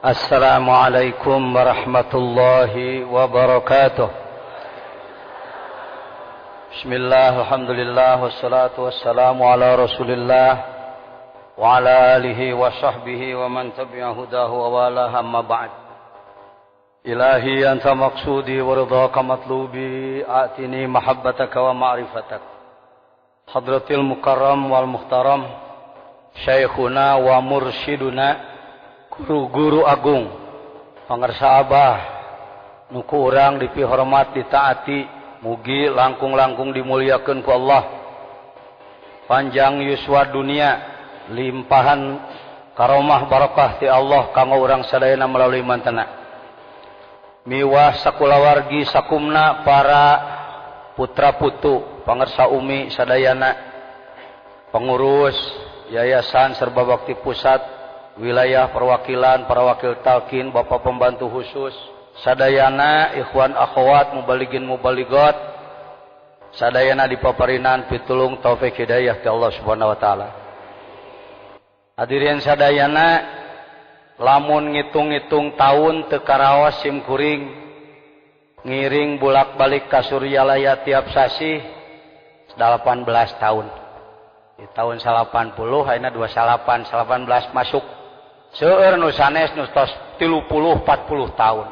Assalamualaikum warahmatullahi wabarakatuh. Bismillah, alhamdulillah, wassalatu wassalamu ala rasulillah wa ala alihi wa sahbihi wa man tabi'a hudahu wa wala hamma ba'd. Ilahi anta maqsudi wa ridhaka matlubi, atini mahabbataka wa ma'rifatak. Hadratil mukarram wal muhtaram, syekhuna wa mursyiduna, guru agung, pangarsa abah, nuku urang dipihormat ditaati, mugi langkung-langkung dimuliakeun ku Allah. Panjang yuswa dunia, limpahan karomah barakah ti Allah kanggo urang sadayana melalui mantena. Miwah sakulawargi sakumna para putra putu, pangarsa umi sadayana, pengurus yayasan Serba Bakti Pusat, wilayah perwakilan, para wakil talkin, bapak pembantu khusus, sadayana, ikhwan akhwat, mubaligin mubaligot, sadayana dipaparinan pitulung taufik hidayah ke Allah subhanahu wa ta'ala. Hadirin sadayana, lamun ngitung-ngitung tahun teu karaos sim kuring, ngiring bulak balik ka Suryalaya tiap sasi 18 tahun. Di tahun 80 ayeuna 28 18 masuk. Seueur nu sanes nu tos 30 40 tahun.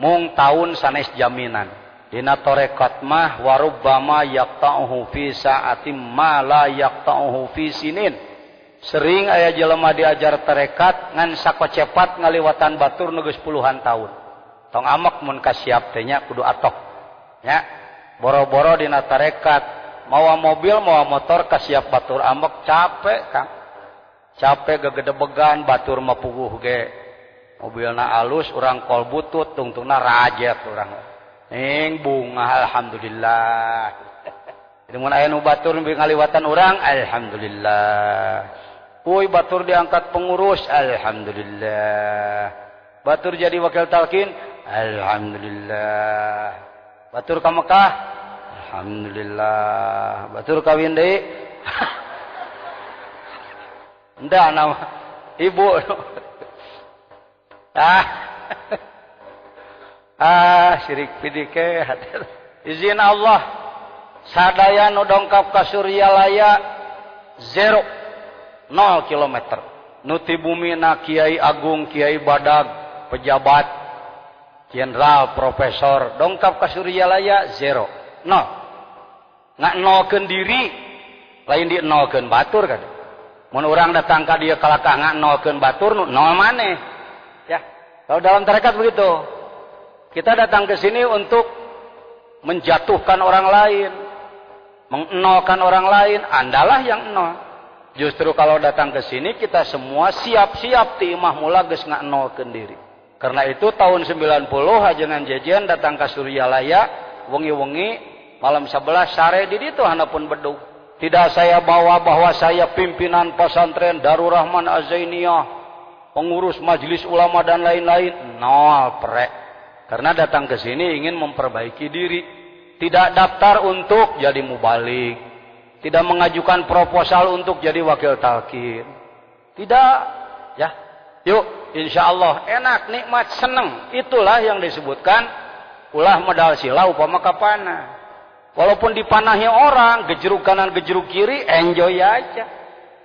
Mung tahun sanes jaminan. Dina tarekat mah warubbama yaqta'uhu fi sa'atin ma la yaqta'uhu fi sinin. Sering aya jelema diajar tarekat ngan sakocepat ngaliwatan batur nu geus puluhan tahun. Tong amek mun kasiap teh nya kudu atok. Nya. Boro-boro dina tarekat mawa mobil mawa motor kasiap batur amek capek Kang. Capek gegedebegan batur mah puguh ge. Mobilna alus urang kol butut tungtungna rajet urang. Ning bunga alhamdulillah. Jadi mun aya nu batur ngaliwatan urang alhamdulillah. Uy batur diangkat pengurus alhamdulillah. Batur jadi wakil talkin alhamdulillah. Batur ka Mekah alhamdulillah. Batur kawin deui endah nama ibu. Syirik pidike. Izin Allah sadaya nu dongkap ka Suryalaya 0 kilometer. Nu ti bumina Kiai Agung, Kiai Badag, pejabat, jenderal, profesor, dongkap ka Suryalaya 0. Nggak nolkeun diri, lain di nolkeun batur kan. Mun urang datang ka dieu kalakah nganolkeun batur nu nol maneh. Ya. Kalau dalam tarekat begitu. Kita datang ke sini untuk menjatuhkan orang lain, mengnolkan orang lain, Andalah yang nol. Justru kalau datang ke sini kita semua siap-siap ti imah mula geus nganolkeun diri. Karena itu tahun 90 hajengan jejeun datang ka Suryalaya, wengi-wengi malam 11 sare di ditu handapun bedug. Tidak saya bawa bahwa saya pimpinan pesantren Darul Rahman Az-Zainiyah, pengurus majelis ulama dan lain-lain. Nol prek. Karena datang ke sini ingin memperbaiki diri. Tidak daftar untuk jadi mubalik. Tidak mengajukan proposal untuk jadi wakil talkin. Tidak. Ya. Yuk, insya Allah enak, nikmat, senang. Itulah yang disebutkan ulah medal sila upama kapana. Walaupun dipanahi orang, gejeruk kanan, gejeruk kiri, enjoy aja.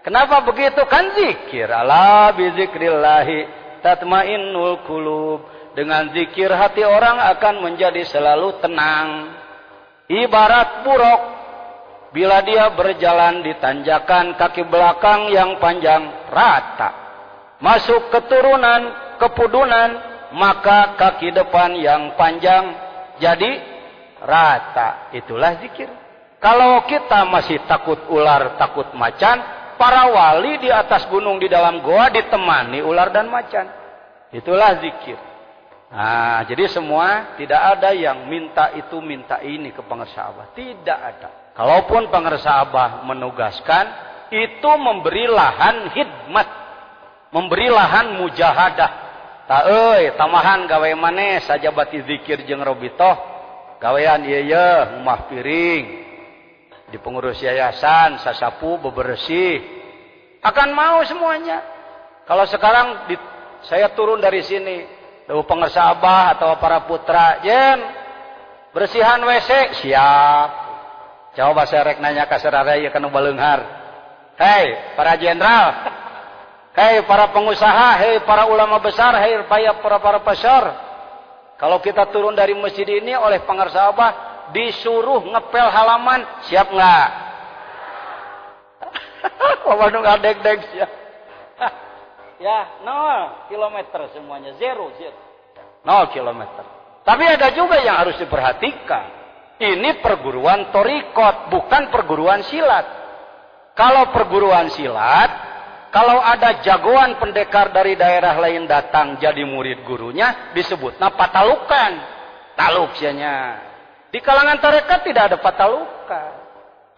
Kenapa begitu? Kan zikir. Ala bizikrillahi tatmainnul qulub. Dengan zikir hati orang akan menjadi selalu tenang. Ibarat buruk. Bila dia berjalan di tanjakan kaki belakang yang panjang rata. Masuk keturunan, kepudunan, maka kaki depan yang panjang jadi rata. Itulah zikir. Kalau kita masih takut ular, takut macan, para wali di atas gunung di dalam goa ditemani ular dan macan. Itulah zikir. Nah, jadi semua tidak ada yang minta itu minta ini ke pangarsa abah. Tidak ada. Kalaupun pangarsa abah menugaskan, itu memberi lahan hidmat, memberi lahan mujahadah. Ta euy, tamahan gawe maneh saja bati zikir jeung robitoh. Gawean ieu ngumah piring di pengurus yayasan sasapu bebersih akan mau semuanya. Kalau sekarang Saya turun dari sini. Tuh pengersa abah atau para putra, jen, bersihan WC, siap. Coba saya rek nanya ka sararea kana baleunghar. Hei, para jenderal. Hei, para pengusaha, hei para ulama besar, hei para profesor. Kalau kita turun dari masjid ini oleh pengersa abah disuruh ngepel halaman, siap enggak? Waduh ngadeg-deg siap. Ya, 0 kilometer semuanya, 0 kilometer. Tapi ada juga yang harus diperhatikan. Ini perguruan thariqat, bukan perguruan silat. Kalau perguruan silat, kalau ada jagoan pendekar dari daerah lain datang jadi murid gurunya, disebutnya patalukan. Taluk sianya. Di kalangan thariqat tidak ada patalukan.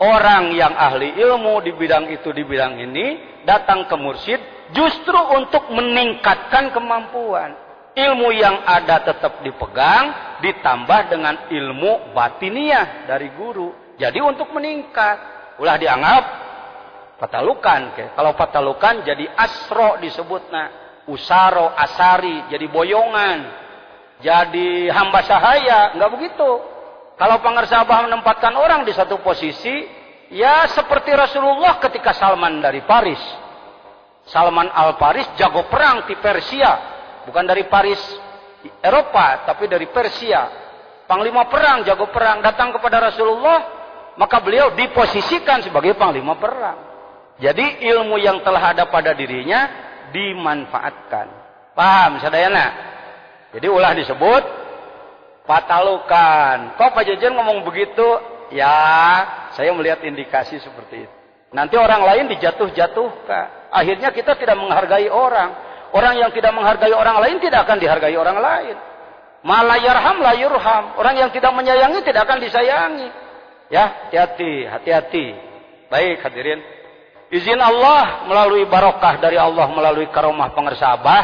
Orang yang ahli ilmu di bidang itu, di bidang ini, datang ke mursyid justru untuk meningkatkan kemampuan. Ilmu yang ada tetap dipegang, ditambah dengan ilmu batiniah dari guru. Jadi untuk meningkat, ulah dianggap patalukan. Kalau patalukan jadi asro disebutnya, usaro, asari, jadi boyongan, jadi hamba sahaya, enggak begitu. Kalau pengersa abah menempatkan orang di satu posisi, ya seperti Rasulullah ketika Salman dari Paris. Salman al-Paris jago perang di Persia, bukan dari Paris Eropa, tapi dari Persia. Panglima perang, jago perang, datang kepada Rasulullah, maka beliau diposisikan sebagai panglima perang. Jadi ilmu yang telah ada pada dirinya dimanfaatkan. Paham sadayana? Jadi ulah disebut patalukan. Kok Pak Jajan ngomong begitu? Ya, saya melihat indikasi seperti itu. Nanti orang lain dijatuh-jatuhkan. Akhirnya kita tidak menghargai orang. Orang yang tidak menghargai orang lain tidak akan dihargai orang lain. Malayarham la yurham. Orang yang tidak menyayangi tidak akan disayangi. Ya, hati-hati. Baik hadirin. Izin Allah melalui barokah dari Allah melalui karomah pengersa abah.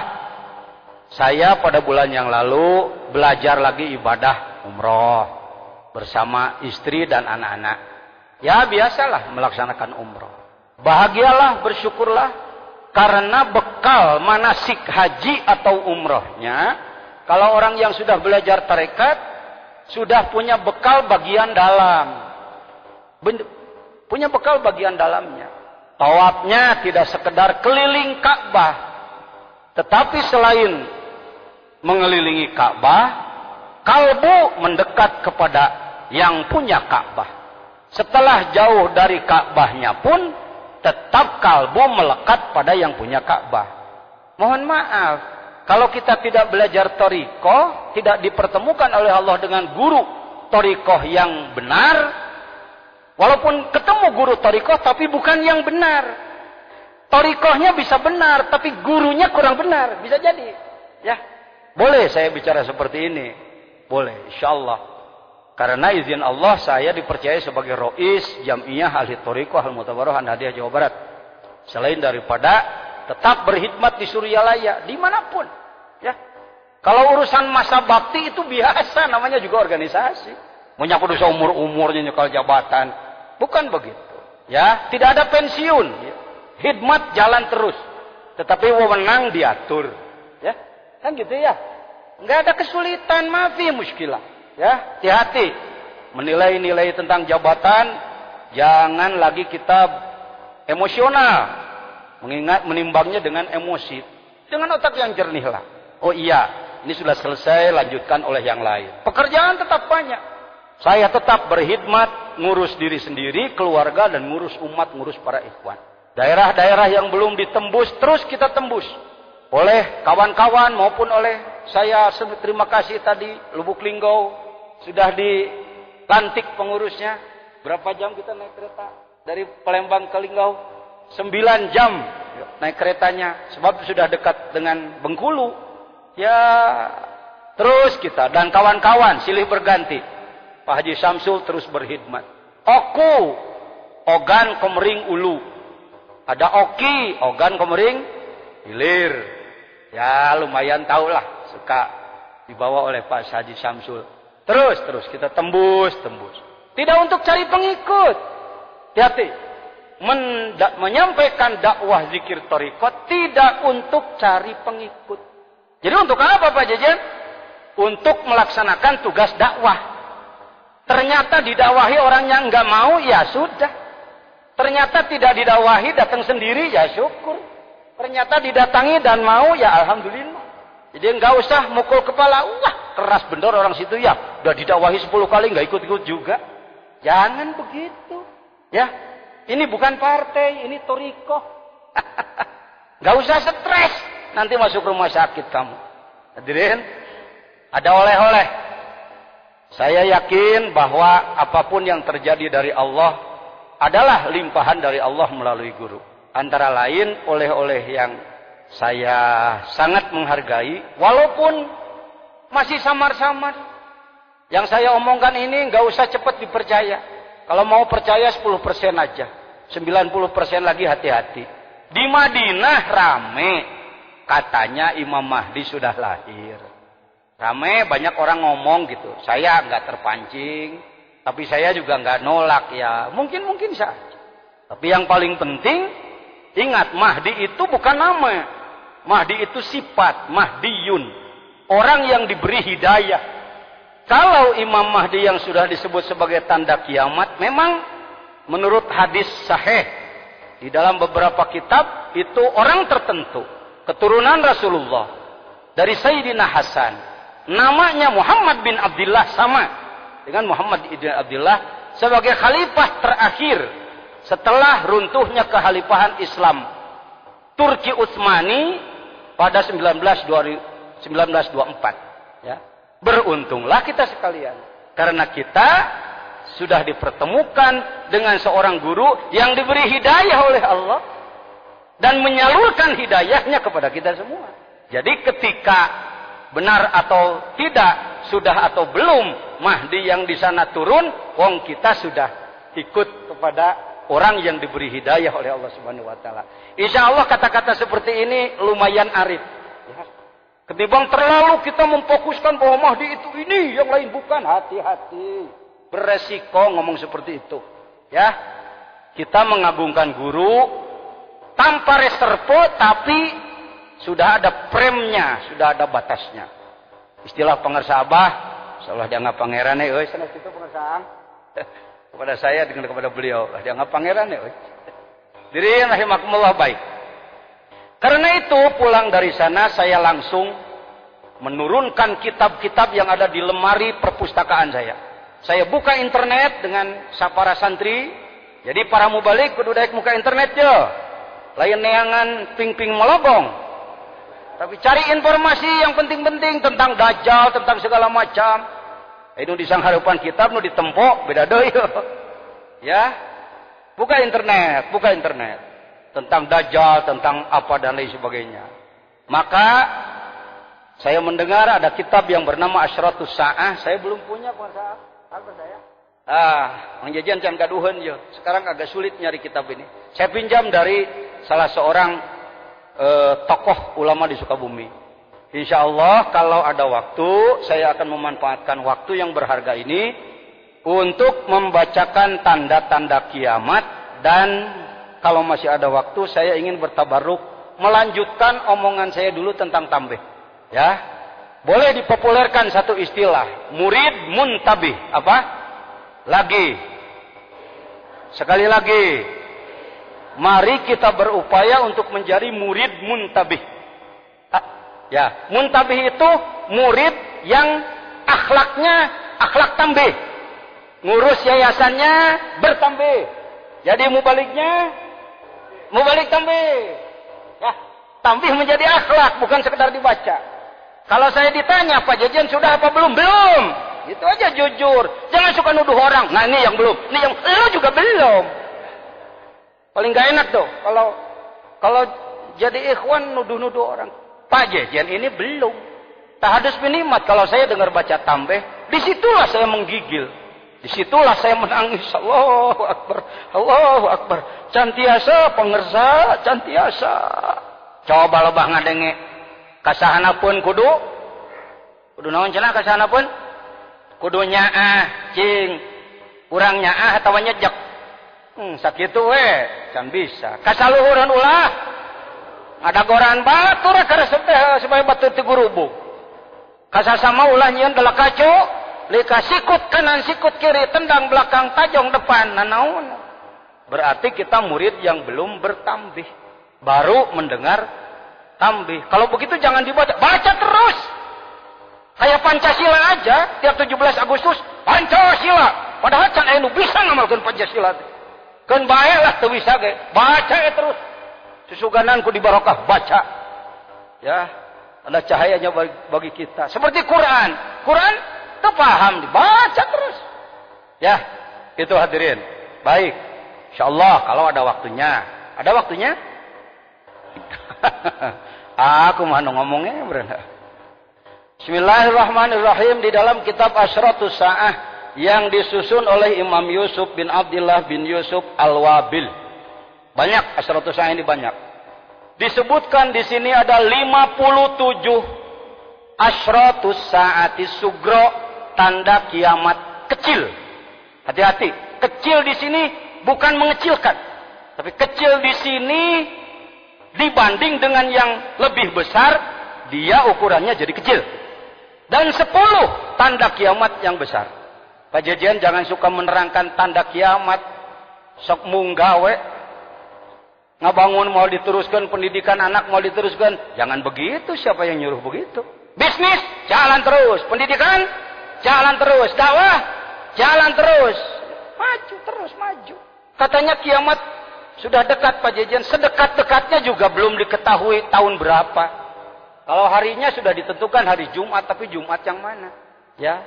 Saya pada bulan yang lalu belajar lagi ibadah umroh bersama istri dan anak-anak. Ya biasalah melaksanakan umroh. Bahagialah, bersyukurlah. Karena bekal manasik haji atau umrohnya. Kalau orang yang sudah belajar tarekat. Sudah punya bekal bagian dalam. Punya bekal bagian dalamnya. Tawafnya tidak sekedar keliling Ka'bah. Tetapi selain mengelilingi Ka'bah. Kalbu mendekat kepada yang punya Ka'bah. Setelah jauh dari Ka'bahnya pun tetap kalbu melekat pada yang punya Ka'bah. Mohon maaf, kalau kita tidak belajar thariqah, tidak dipertemukan oleh Allah dengan guru thariqah yang benar, walaupun ketemu guru thariqah tapi bukan yang benar. Thariqahnya bisa benar, tapi gurunya kurang benar, bisa jadi. Ya, boleh saya bicara seperti ini? Boleh, insyaallah. Karena izin Allah saya dipercaya sebagai Rois Jam'iyah Ahli Thariqah Al-Mutabarrah An-Nahdiyah Jawa Barat. Selain daripada tetap berkhidmat di Suryalaya dimanapun. Ya. Kalau urusan masa bakti itu biasa, namanya juga organisasi. Menyangkut dosa umur-umurnya nyekal jabatan. Bukan begitu. Ya, tidak ada pensiun. Ya. Khidmat jalan terus. Tetapi wewenang diatur. Ya, kan gitu ya. Enggak ada kesulitan, maafi muskilah. Ya, hati-hati menilai-nilai tentang jabatan, jangan lagi kita emosional, menimbangnya dengan emosi, dengan otak yang jernih lah. Oh iya, ini sudah selesai, lanjutkan oleh yang lain. Pekerjaan tetap banyak. Saya tetap berkhidmat, ngurus diri sendiri, keluarga, dan ngurus umat, ngurus para ikhwan. Daerah-daerah yang belum ditembus, terus kita tembus. Oleh kawan-kawan maupun oleh saya, terima kasih tadi, Lubuk Linggau. Sudah dilantik pengurusnya. Berapa jam kita naik kereta? Dari Palembang ke Linggau. 9 jam naik keretanya. Sebab sudah dekat dengan Bengkulu. Ya, terus kita. Dan kawan-kawan silih berganti. Pak Haji Samsul terus berkhidmat. Oku, Ogan Komering Ulu. Ada Oki, Ogan Komering Hilir. Ya, lumayan tahulah. Suka dibawa oleh Pak Haji Samsul. Terus kita tembus. Tidak untuk cari pengikut. Hati-hati. Menyampaikan dakwah zikir thariqat tidak untuk cari pengikut. Jadi untuk apa Pak Jejen? Untuk melaksanakan tugas dakwah. Ternyata didakwahi orang yang nggak mau, ya sudah. Ternyata tidak didakwahi, datang sendiri, ya syukur. Ternyata didatangi dan mau, ya alhamdulillah. Jadi nggak usah mukul kepala, wah keras bener orang situ ya. Udah didakwahi 10 kali nggak ikut-ikut juga. Jangan begitu. Ya, ini bukan partai, ini torikoh. Nggak usah stres. Nanti masuk rumah sakit kamu. Hadirin, ada oleh-oleh. Saya yakin bahwa apapun yang terjadi dari Allah adalah limpahan dari Allah melalui guru. Antara lain oleh-oleh yang saya sangat menghargai, walaupun masih samar-samar. Yang saya omongkan ini nggak usah cepat dipercaya. Kalau mau percaya 10% aja. 90% lagi hati-hati. Di Madinah rame. Katanya Imam Mahdi sudah lahir. Rame, banyak orang ngomong gitu. Saya nggak terpancing, tapi saya juga nggak nolak ya. Mungkin saja. Tapi yang paling penting, ingat Mahdi itu bukan nama. Mahdi itu sifat, Mahdiyun. Orang yang diberi hidayah. Kalau Imam Mahdi yang sudah disebut sebagai tanda kiamat, memang menurut hadis sahih di dalam beberapa kitab itu orang tertentu. Keturunan Rasulullah dari Sayyidina Hasan, namanya Muhammad bin Abdullah, sama dengan Muhammad bin Abdullah sebagai khalifah terakhir setelah runtuhnya kekhalifahan Islam Turki Utsmani pada 1924 ya. Beruntunglah kita sekalian karena kita sudah dipertemukan dengan seorang guru yang diberi hidayah oleh Allah dan menyalurkan hidayahnya kepada kita semua. Jadi ketika benar atau tidak, sudah atau belum Mahdi yang di sana turun, wong kita sudah ikut kepada orang yang diberi hidayah oleh Allah Subhanahu wa taala. Insya Allah kata-kata seperti ini lumayan arif. Ya. Ketimbang terlalu kita memfokuskan bahwa Mahdi itu ini, yang lain bukan. Hati-hati. Beresiko ngomong seperti itu. Ya. Kita mengagungkan guru tanpa reserve, tapi sudah ada premnya, sudah ada batasnya. Istilah pengersa Abah, seolah dianggap pangeran ya, sana situ pengersaan. Kepada saya dengan kepada beliau, dianggap pangeran ya. Diri rahimakumullah baik. Karena itu pulang dari sana saya langsung menurunkan kitab-kitab yang ada di lemari perpustakaan saya. Saya buka internet dengan para santri. Jadi para mubalik kudu daek muka internet ya. Lain neangan ping-ping melobong. Tapi cari informasi yang penting-penting tentang Dajjal, tentang segala macam. Itu disang harapan kitab nu ditempo beda deui. Ya. Buka internet tentang Dajjal, tentang apa dan lain sebagainya. Maka saya mendengar ada kitab yang bernama Asyratus Sa'ah, saya belum punya puasa. Apa saya? Menjajan can gaduhan ya. Sekarang agak sulit nyari kitab ini. Saya pinjam dari salah seorang tokoh ulama di Sukabumi. Insya Allah kalau ada waktu, saya akan memanfaatkan waktu yang berharga ini untuk membacakan tanda-tanda kiamat. Dan kalau masih ada waktu, saya ingin bertabaruk melanjutkan omongan saya dulu tentang tambih. Ya, boleh dipopulerkan satu istilah, murid muntabih. Apa? Lagi. Sekali lagi. Mari kita berupaya untuk menjadi murid muntabih. Ya, muntabih itu murid yang akhlaknya akhlak tambih. Ngurus yayasannya bertambih. Jadi mubalik tambih. Ya, tambih menjadi akhlak, bukan sekedar dibaca. Kalau saya ditanya, Pak Jajan sudah apa belum? Belum. Itu aja jujur. Jangan suka nuduh orang. Nah, ini yang belum. Ini yang lu juga belum. Paling gak enak tuh kalau jadi ikhwan nuduh-nuduh orang. Pak Jejen ini belum. Tahadus binimat kalau saya dengar baca tambih, disitulah saya menggigil. Disitulah saya menangis. Allahu Akbar. Allahu Akbar. Cantiasa pengersa, cantiasa. Coba lebah ngadenge. Kasahanapeun kudu naon cenah kasahanapeun? Kudu nyaah, cing. Urang nyaah atawa nyejek. Sakitu we, can bisa. Kasaluhuran ulah. Ada goran batur karesep teh supaya batur ti gurubuk. Kasasama ulah nyieun dala kacu, lika sikut kanan sikut kiri, tendang belakang tajong depan, nanaon. Berarti kita murid yang belum bertambih, baru mendengar tambih. Kalau begitu jangan dibaca, baca terus. Kayak Pancasila aja, tiap 17 Agustus Pancasila. Padahal can anu bisa ngamalkeun Pancasila. Keun bae lah teu bisa ge, baca terus. Susuganan ku dibarokah baca. Ya, ada cahayanya bagi kita. Seperti Quran. Quran teu paham dibaca terus. Ya, itu hadirin. Baik. Insyaallah kalau ada waktunya. Ada waktunya? Aku mah ngomongnya bener. Bismillahirrahmanirrahim. Di dalam kitab Asyratus Sa'ah yang disusun oleh Imam Yusuf bin Abdullah bin Yusuf Al-Wabil. Banyak Asyratus Sa'ah ini banyak. Disebutkan di sini ada 57 Asyratus Sa'ati Sugro, tanda kiamat kecil. Hati-hati, kecil di sini bukan mengecilkan, tapi kecil di sini dibanding dengan yang lebih besar, dia ukurannya jadi kecil. Dan 10 tanda kiamat yang besar. Pak Jejen jangan suka menerangkan tanda kiamat sok munggawe. Ngabangun mau diteruskan, pendidikan anak mau diteruskan, jangan begitu. Siapa yang nyuruh begitu? Bisnis jalan terus, pendidikan jalan terus, dakwah jalan terus, maju terus maju. Katanya kiamat sudah dekat Pak Jejen, sedekat-dekatnya juga belum diketahui tahun berapa. Kalau harinya sudah ditentukan hari Jumat, tapi Jumat yang mana? Ya.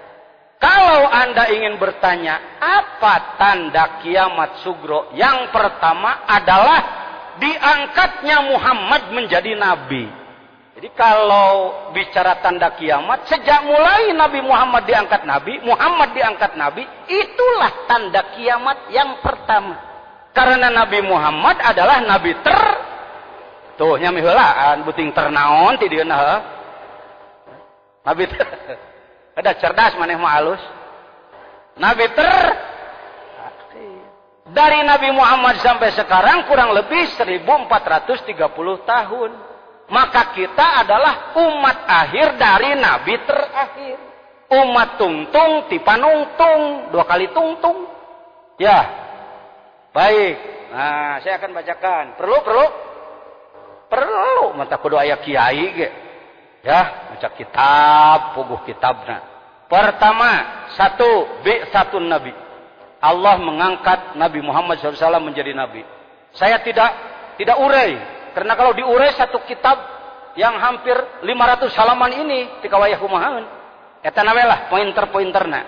Kalau Anda ingin bertanya, apa tanda kiamat sugro? Yang pertama adalah diangkatnya Muhammad menjadi nabi. Jadi kalau bicara tanda kiamat, sejak mulai Nabi Muhammad diangkat nabi, Muhammad diangkat nabi, itulah tanda kiamat yang pertama. Karena Nabi Muhammad adalah nabi tuh nyami heulaan buting ternaon ti dieuna heuh. Nabi ada cerdas maneh mah alus. Nabi dari Nabi Muhammad sampai sekarang kurang lebih 1430 tahun. Maka kita adalah umat akhir dari Nabi terakhir. Umat tungtung tipanungtung, 2 kali tungtung. Ya. Baik. Nah, saya akan bacakan. Perlu mata kudu aya kiai ge. Ya, baca kitab, puguh kitabna. Pertama, 1 bi'tsatun nabi. Allah mengangkat Nabi Muhammad SAW menjadi nabi. Saya tidak urai, karena kalau diurai satu kitab yang hampir 500 halaman ini tikawayah kumahaeun. Eta na lah pointer-pointerna.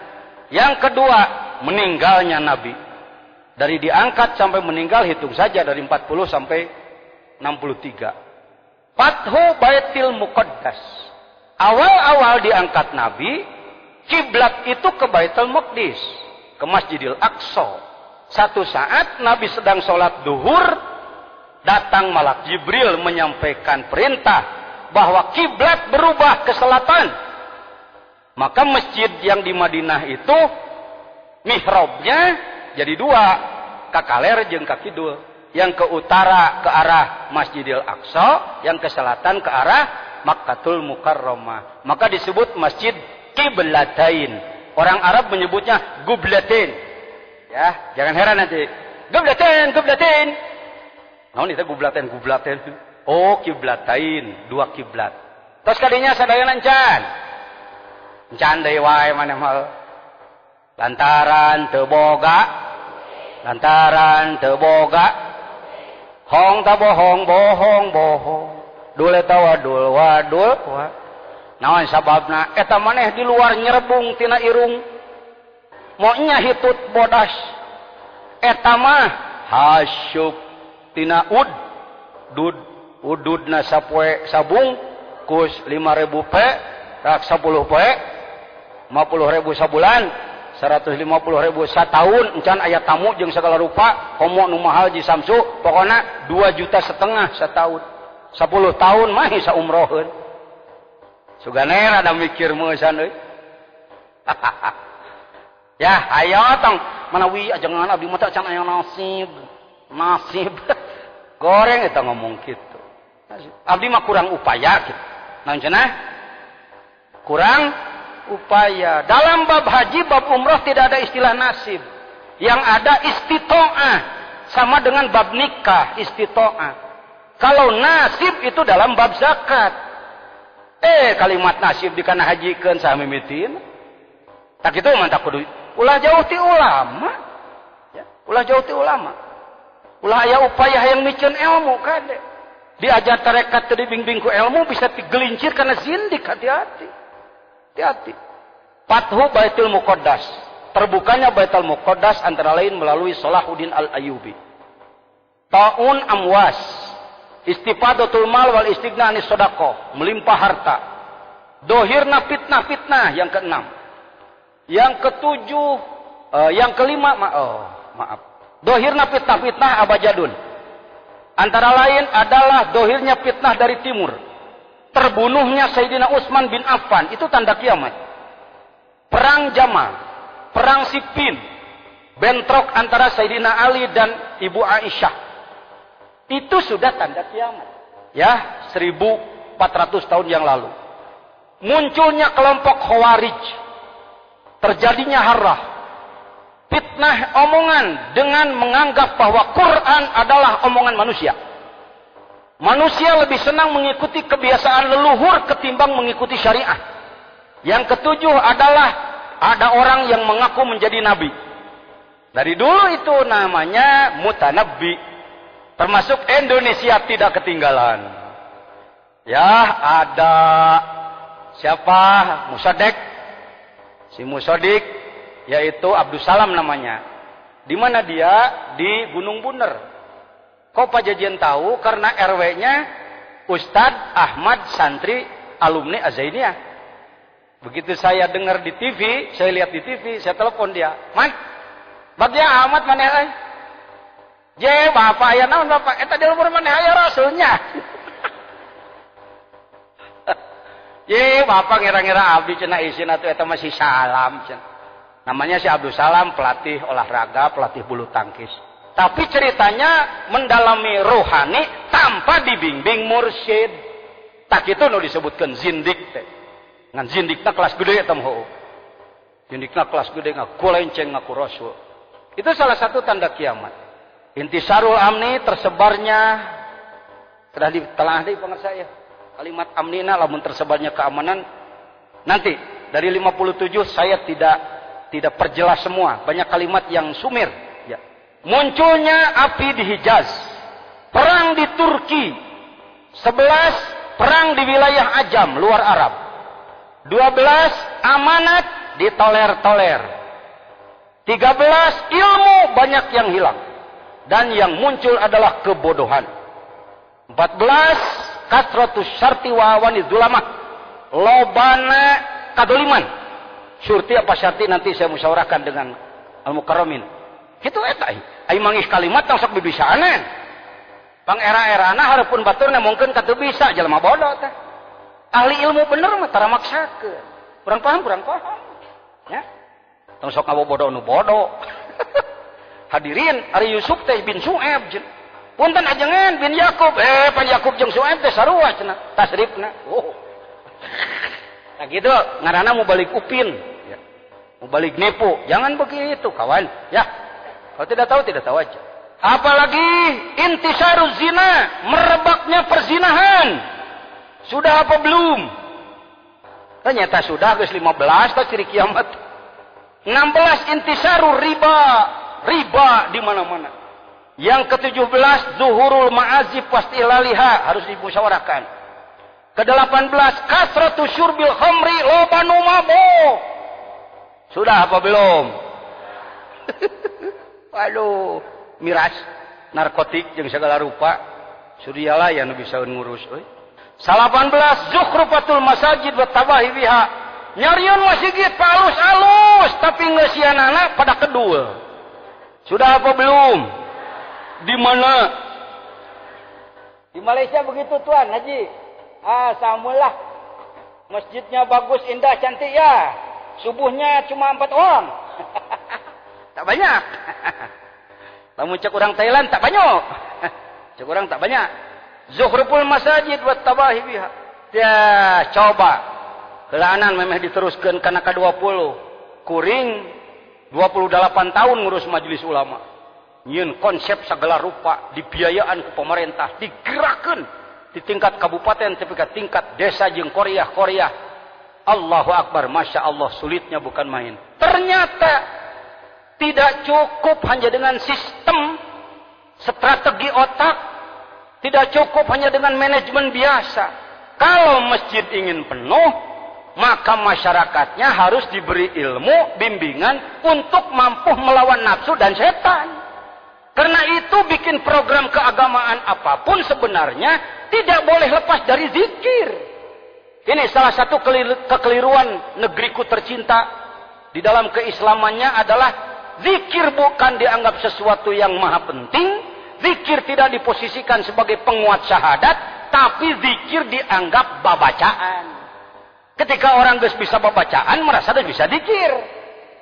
Yang kedua, meninggalnya nabi. Dari diangkat sampai meninggal hitung saja dari 40 sampai 63. Fathu Baitul Muqaddas. Awal-awal diangkat Nabi, kiblat itu ke Baitul Maqdis, ke Masjidil Aqsa. Satu saat Nabi sedang sholat duhur, datang malak Jibril menyampaikan perintah bahwa kiblat berubah ke selatan. Maka masjid yang di Madinah itu mihrabnya jadi 2, kakaler jeung kakidul. Yang ke utara ke arah Masjidil Aqsa, yang ke selatan ke arah Makkatul Mukarramah. Maka disebut Masjid Qiblatain. Orang Arab menyebutnya Gublatain. Ya, jangan heran nanti. Gublatain. Naon itu Gublatain? Oh, Qiblatain, 2 kiblat. Terus kadinya sadaya encan. Encan deui wae maneh mah. Lantaran teu boga. Hong ta bohong. Dul eta wadul. Naon sababna? Eta maneh di luar nyerebung tina irung. Mo nya hitut bodas. Eta mah hasyuk tina ududna sapoe sabung kus 5.000 pe, rak 10 pe, 50.000 sabulan. 150.000 satahun encan aya tamu jeung segala rupa komo nu mahal ji Samsu pokona 2,5 juta setahun 10 tahun mah sa umroheun sugane rada mikir meusan euy ya ayo tong manawi ajengan abdi mah can aya nasib goreng eta ngomong kitu Abdi mah kurang upaya gitu. Naon cenah? Kurang upaya. Dalam bab haji, bab umrah tidak ada istilah nasib. Yang ada istito'ah. Sama dengan bab nikah, istito'ah. Kalau nasib itu dalam bab zakat. Kalimat nasib dikana hajikeun saha mimitin. Tak kitu mantap kudu. Ulah jauh ti ulama. Ya, ulah jauh ti ulama. Ulah aya upaya hayang mikeun ilmu kade. Diajar tarekat teu dibimbing ku ilmu bisa digelincir kana zindik, hati-hati. Hati-hati. Fathu Baitul Muqaddas. Terbukanya Baitul Muqaddas antara lain melalui Salahuddin Al-Ayyubi. Ta'un amwas. Istifadatul mal wal istighna anis sedekah. Melimpah harta. Dohirna fitnah-fitnah yang keenam. Yang ketujuh, yang kelima, maaf. Dohirna fitnah-fitnah abajadun. Antara lain adalah dohirnya fitnah dari timur. Terbunuhnya Sayyidina Utsman bin Affan. Itu tanda kiamat. Perang Jamal. Perang Siffin. Bentrok antara Sayyidina Ali dan Ibu Aisyah. Itu sudah tanda kiamat. Ya, 1400 tahun yang lalu. Munculnya kelompok Khawarij. Terjadinya harrah. Fitnah omongan dengan menganggap bahwa Quran adalah omongan manusia. Manusia lebih senang mengikuti kebiasaan leluhur ketimbang mengikuti syariah. Yang ketujuh adalah ada orang yang mengaku menjadi nabi. Dari dulu itu namanya mutanabbi. Termasuk Indonesia tidak ketinggalan. Ya, ada siapa? Musaddiq. Si Musaddiq yaitu Abdus Salam namanya. Di mana dia? Di Gunung Buner. Kok Pak Jajian tahu? Karena RW-nya Ustadz Ahmad Santri alumni Azainiyah. Begitu saya dengar di TV, saya lihat di TV, saya telepon dia. Man, bagia Ahmad mana euy? Je, bapak aya naon bapak? Eta di lumur mana aya rasulnya? Je, bapak ngira-ngira abdi cenah isin atuh eta masih salam cenah. Namanya si Abdul Salam, pelatih olahraga, pelatih bulu tangkis. Tapi ceritanya mendalami rohani tanpa dibimbing mursyid. Tak itu nu disebutkan zindik teh. Ngan zindikna kelas gede eta mah. Zindikna kelas gede ngaku lenceng ngaku rasul. Itu salah satu tanda kiamat. Intisarul amni, tersebarnya sudah ditelah deui pangarsa ya. Kalimat amnina lamun tersebarnya keamanan. Nanti dari 57 saya tidak perjelas semua. Banyak kalimat yang sumir. Ya. Munculnya api di Hijaz. Perang di Turki. 11. Perang di wilayah Ajam, luar Arab. 12. Amanat ditoler-toler. 13. Ilmu banyak yang hilang. Dan yang muncul adalah kebodohan. 14. Kasratus syarti wa awanid dulamah. Lobana kadoliman. Syurti apa syarti nanti saya musyawarahkan dengan Al-Mukarramin. Kitu eta ai mangih kalimat tang sok bibisaanan. Pang era-erana hareupeun baturna mungkin katu bisa jelema bodoh teh. Ahli ilmu bener mah tara maksakeun. Kurang paham. Ya. Tong sok ngabobodoh nu bodoh. Hadirin Ari Yusuf teh bin Su'aib. Punten ajengan bin Yakub. Pan Yakub jeung Su'aib teh sarua cenah tasrifna. Oh. Nah gitu, ngaranna mau balik upin. Ya. Mau balik nipu. Jangan begitu, kawan. Ya. Kalau tidak tahu aja. Apalagi intisaruz zina. Merebaknya perzinahan. Sudah apa belum? Ternyata sudah, guys 15, tak ciri kiamat. 16, intisaru riba. Riba di mana-mana. Yang ke-17, zuhurul ma'azib wastilaliha. Harus dimusyawarahkan. Ke-18, kasratu syurbil khamri lobanu mabuk. Sudah apa belum? Waduh, miras, narkotik yang segala rupa. Suriyalah yang bisa ngurus. 18, zukhrufatul masajid wa tabahi biha. Nyarion masjid palus-alus tapi ngeusianana pada kedul. Sudah apa belum? Di mana? Di Malaysia begitu tuan Haji. Samulah. Masjidnya bagus, indah, cantik ya. Subuhnya cuma 4 orang. Tak banyak. Lamun cek orang Thailand tak banyak. Cek orang tak banyak. Zukhruful masajid wat tabahi biha. Ya, coba. Kelaanan memeh diteruskeun kana ka-20. Kuring 28 tahun ngurus majelis ulama. Nyieun konsep segala rupa, dibiayaan ku pemerintah, digerakkeun di tingkat kabupaten tapi ke tingkat desa jeung Korea. Allahu Akbar, Masya Allah, sulitnya bukan main. Ternyata tidak cukup hanya dengan sistem, strategi otak, tidak cukup hanya dengan manajemen biasa. Kalau masjid ingin penuh, maka masyarakatnya harus diberi ilmu, bimbingan untuk mampu melawan nafsu dan setan. Karena itu bikin program keagamaan apapun sebenarnya tidak boleh lepas dari zikir. Ini salah satu kekeliruan negeriku tercinta di dalam keislamannya adalah zikir bukan dianggap sesuatu yang maha penting, zikir tidak diposisikan sebagai penguat syahadat, tapi zikir dianggap babacaan. Ketika orang geus bisa babacaan merasa dia bisa zikir.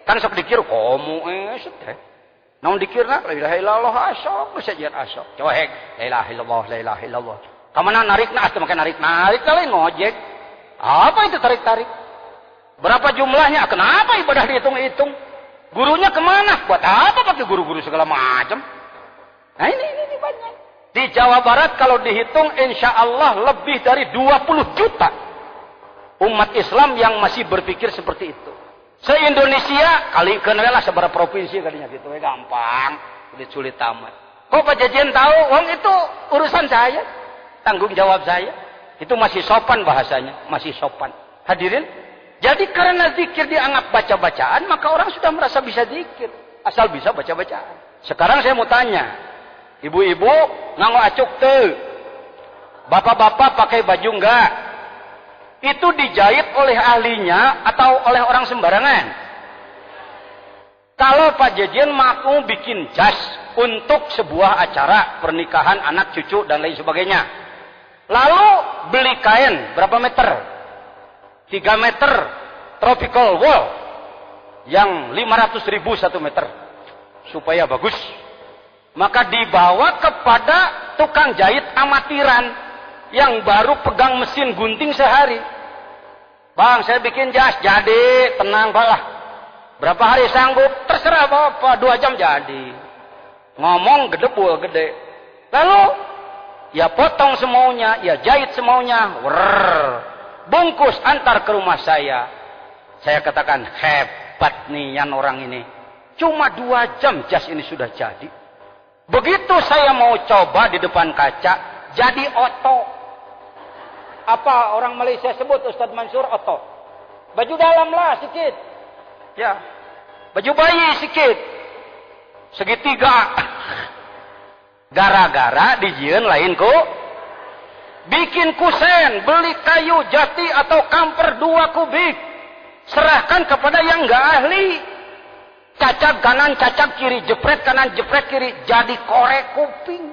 Kan sok dikir komo teh. Naon dikirna la ilaha illallah asok sajian asok. Coba hek la ilaha illallah la ilaha illallah. Kamana narikna atuh make narik lain ngojek. Apa itu tarik-tarik? Berapa jumlahnya? Kenapa ibadah dihitung-hitung? Gurunya kemana? Buat apa pakai guru-guru segala macam? Nah ini banyak. Di Jawa Barat kalau dihitung insya Allah lebih dari 20 juta umat Islam yang masih berpikir seperti itu. Se-Indonesia kali kenalah seberapa provinsi kalinya gitu. Gampang. Sulit tamat. Kok Pak Jajian tahu? Wong itu urusan saya. Tanggung jawab saya. Itu masih sopan bahasanya, masih sopan. Hadirin, jadi karena zikir dianggap baca-bacaan, maka orang sudah merasa bisa zikir. Asal bisa baca-bacaan. Sekarang saya mau tanya, ibu-ibu nganggo acuk teu. Bapak-bapak pakai baju enggak? Itu dijahit oleh ahlinya atau oleh orang sembarangan? Kalau Pak Jajian mau bikin jas untuk sebuah acara pernikahan anak cucu dan lain sebagainya. Lalu beli kain berapa meter? 3 meter tropical wool yang 500.000 1 meter supaya bagus. Maka dibawa kepada tukang jahit amatiran yang baru pegang mesin gunting sehari. Bang, saya bikin jas jadi, tenang Pak lah. Berapa hari sanggup? Terserah Bapak, 2 jam jadi. Ngomong gedebul gede. Lalu ya potong semaunya, ya jahit semaunya. Bungkus antar ke rumah saya. Saya katakan hebat nih yang orang ini. Cuma 2 jam jas ini sudah jadi. Begitu saya mau coba di depan kaca, jadi oto. Apa orang Malaysia sebut Ustadz Mansur oto? Baju dalam lah sedikit. Ya. Baju bayi sedikit. Segitiga. Gara-gara dijieun lain ku bikin kusen, beli kayu jati atau kamper 2 kubik, serahkan kepada yang enggak ahli. Cacak kanan, cacak kiri, jepret kanan, jepret kiri, jadi korek kuping.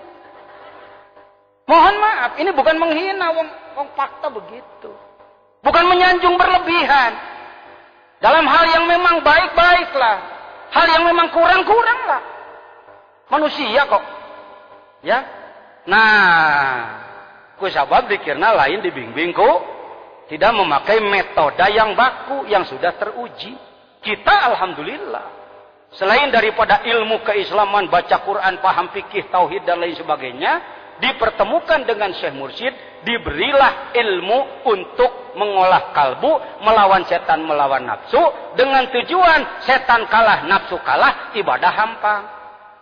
Mohon maaf, ini bukan menghina, wong fakta begitu. Bukan menyanjung berlebihan. Dalam hal yang memang baik-baiklah, hal yang memang kurang-kuranglah. Manusia kok. Ya, nah, ku sabab dikirna lain dibimbingku tidak memakai metode yang baku yang sudah teruji. Kita alhamdulillah selain daripada ilmu keislaman, baca Quran, paham fikih, tauhid dan lain sebagainya, dipertemukan dengan Syekh Mursyid, diberilah ilmu untuk mengolah kalbu, melawan setan, melawan nafsu, dengan tujuan setan kalah, nafsu kalah, ibadah hampang.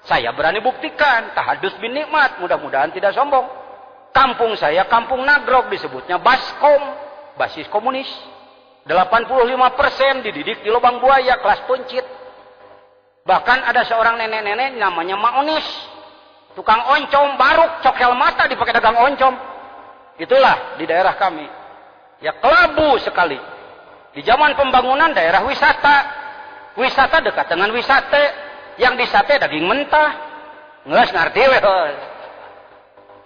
Saya berani buktikan, tahadus bin nikmat, mudah-mudahan tidak sombong. Kampung saya, kampung Nagrog, disebutnya Baskom, basis komunis. 85% dididik di lubang buaya, kelas puncit. Bahkan ada seorang nenek-nenek namanya Maonis. Tukang oncom, baruk, cokel mata dipakai dagang oncom. Itulah di daerah kami. Ya kelabu sekali. Di zaman pembangunan daerah wisata. Wisata dekat dengan wisata. Yang disate daging mentah. Ngeus ngarti weh.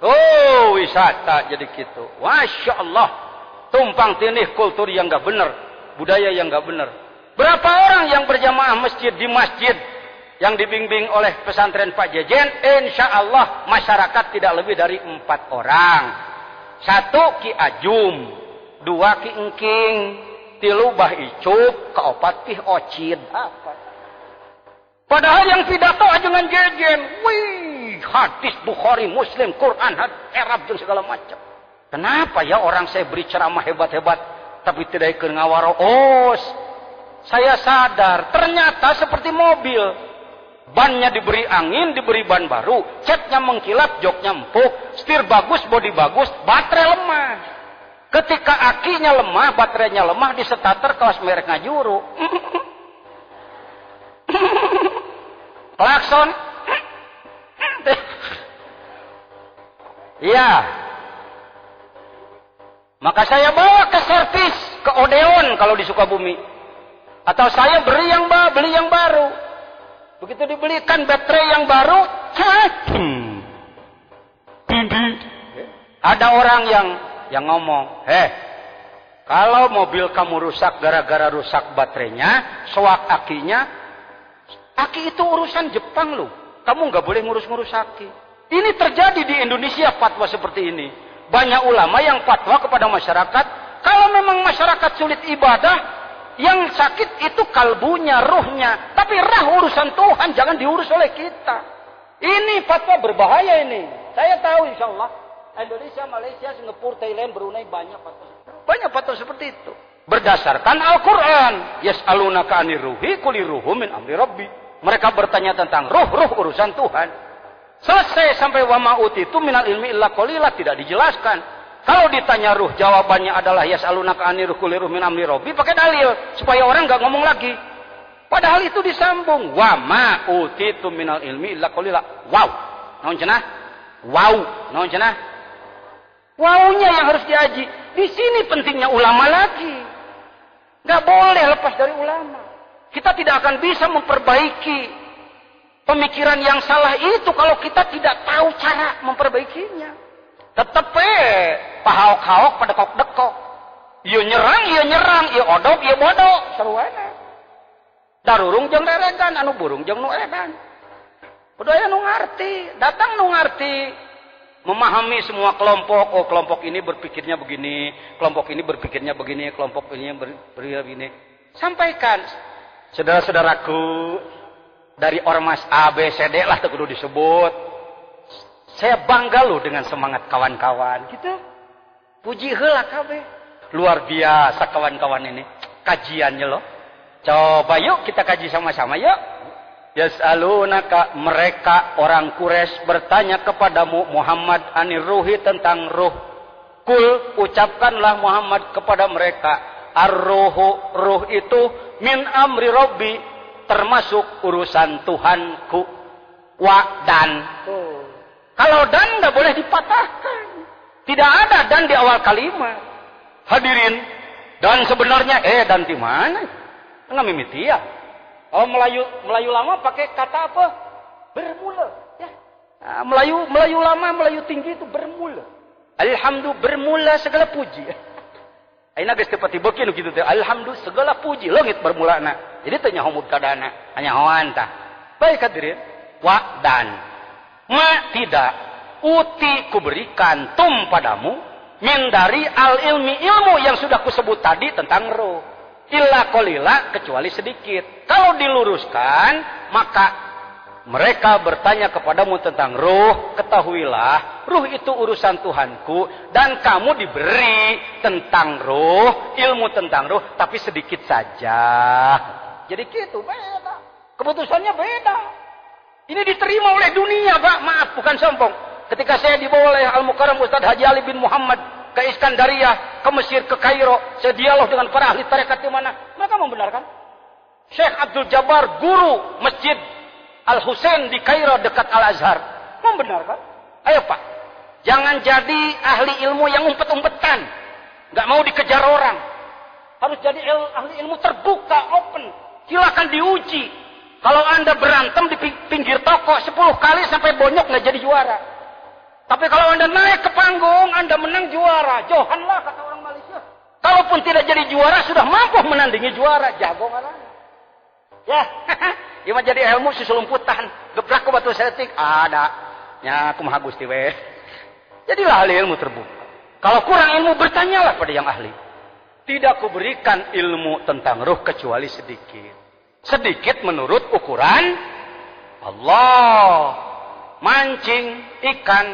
Oh, wisata jadi gitu. Masya Allah. Tumpang tindih kultur yang gak benar. Budaya yang gak benar. Berapa orang yang berjamaah masjid di masjid yang dibimbing oleh pesantren Pak Jejen, insya Allah masyarakat tidak lebih dari 4 orang. 1 Ki Ajum, 2 Ki Engking, 3 Bah Icup, 4 Ki Ocid. Apa? Padahal yang pidato ajengan Jejen, wih, hadis Bukhari, Muslim, Quran, Arab dan segala macam. Kenapa ya orang saya beri ceramah hebat-hebat, tapi tidak ikut ngawaroos? Saya sadar, ternyata seperti mobil. Bannya diberi angin, diberi ban baru, catnya mengkilap, joknya empuk, setir bagus, bodi bagus, baterai lemah. Ketika akinya lemah, baterainya lemah, di starter kelas merek ngajuru. Klakson. Iya. Maka saya bawa ke servis, ke Odeon kalau di Sukabumi. Atau saya beli yang baru. Begitu dibelikan baterai yang baru, ada orang yang ngomong, kalau mobil kamu rusak gara-gara rusak baterainya, soak akinya, aki itu urusan Jepang loh. Kamu nggak boleh ngurus-ngurus aki. Ini terjadi di Indonesia fatwa seperti ini. Banyak ulama yang fatwa kepada masyarakat, kalau memang masyarakat sulit ibadah, yang sakit itu kalbunya, ruhnya. Tapi rah urusan Tuhan, jangan diurus oleh kita. Ini fatwa berbahaya ini. Saya tahu insya Allah. Indonesia, Malaysia, Singapura, Thailand, Brunei banyak fatwa. Banyak fatwa seperti itu. Berdasarkan Al-Quran. Yas'alunaka anir ruhi kuli ruhu min amri rabbi. Mereka bertanya tentang ruh urusan Tuhan. Selesai sampai wa ma'utitu minal ilmi illa qalila, tidak dijelaskan. Kalau ditanya ruh, jawabannya adalah yas'alunaka anir ruhi kuli ruhu min amri rabbi, pakai dalil supaya orang enggak ngomong lagi. Padahal itu disambung. Wa ma'utitu minal ilmi illa qalila. Wow. Naon cenah? Wow. Naon cenah? Waunya yang harus diaji. Di sini pentingnya ulama lagi. Enggak boleh lepas dari ulama. Kita tidak akan bisa memperbaiki pemikiran yang salah itu kalau kita tidak tahu cara memperbaikinya. Tetep pahawak-hawak pada kok dekok. Iya nyerang, iya odok, iya bodok. Seruana. Darurung jeung reregan, anu burung jeung nu edan. Budaya nu ngarti, datang nu ngarti. Memahami semua kelompok. Oh, kelompok ini berpikirnya begini, kelompok ini berpikirnya begini, kelompok ini begini. Sampaikan, saudara-saudaraku, dari ormas A, B, C, D lah kudu disebut. Saya bangga loh dengan semangat kawan-kawan. Gitu. Puji heula kabeh. Luar biasa kawan-kawan ini. Kajiannya loh. Coba yuk kita kaji sama-sama yuk. Yas'alunaka, mereka orang Quraisy bertanya kepadamu Muhammad anir ruhi, tentang ruh. Kul, ucapkanlah Muhammad kepada mereka. Ar-ruhu, ruh itu min amri rabbi, termasuk urusan Tuhanku. Wa dan. Kalau dan nggak boleh dipatahkan. Tidak ada dan di awal kalimat. Hadirin. Dan sebenarnya dan di mana? Nggak mimiti ya. Oh, Melayu lama pakai kata apa? Bermula. Ya. Nah, Melayu lama, Melayu tinggi itu bermula. Alhamdulillah, bermula segala puji. Aina geus teu pati beuki nu kitu teh. Alhamdulillah segala puji leungit bermulana. Jadi teh nyaho mubtadana, hanya hoan tah. Baik hadirin. Wa dan ma tidak uti kuberikan tum padamu min dari al ilmi, ilmu yang sudah kusebut tadi tentang roh, illa qalila, kecuali sedikit. Kalau diluruskan, maka mereka bertanya kepadamu tentang ruh, ketahuilah ruh itu urusan Tuhanku, dan kamu diberi tentang ruh, ilmu tentang ruh, tapi sedikit saja. Jadi gitu, beda. Keputusannya beda. Ini diterima oleh dunia, Pak. Maaf, bukan sombong. Ketika saya dibawa oleh Al-Mukarram Ustaz Haji Ali bin Muhammad ke Iskandaria, ke Mesir, ke Kairo, saya dialog dengan para ahli tarekat di mana. Mereka membenarkan. Syekh Abdul Jabbar, guru Masjid Al-Husain di Kairo dekat Al-Azhar, membenarkan. Ayo Pak, jangan jadi ahli ilmu yang umpet-umpetan. Nggak mau dikejar orang. Harus jadi ahli ilmu terbuka, open. Silakan diuji. Kalau Anda berantem di pinggir toko 10 kali sampai bonyok nggak jadi juara. Tapi kalau Anda naik ke panggung, Anda menang juara. Johanlah kata orang Malaysia. Kalaupun tidak jadi juara, sudah mampu menandingi juara. Jago nggak? Ya, Ieu mah jadi ilmu susulumputan. Gebrak ku batu seletik. Ada. Nya kumaha Gusti we. Jadilah ahli ilmu terbuka. Kalau kurang ilmu bertanyalah pada yang ahli. Tidak kuberikan ilmu tentang ruh kecuali sedikit. Sedikit menurut ukuran Allah. Mancing ikan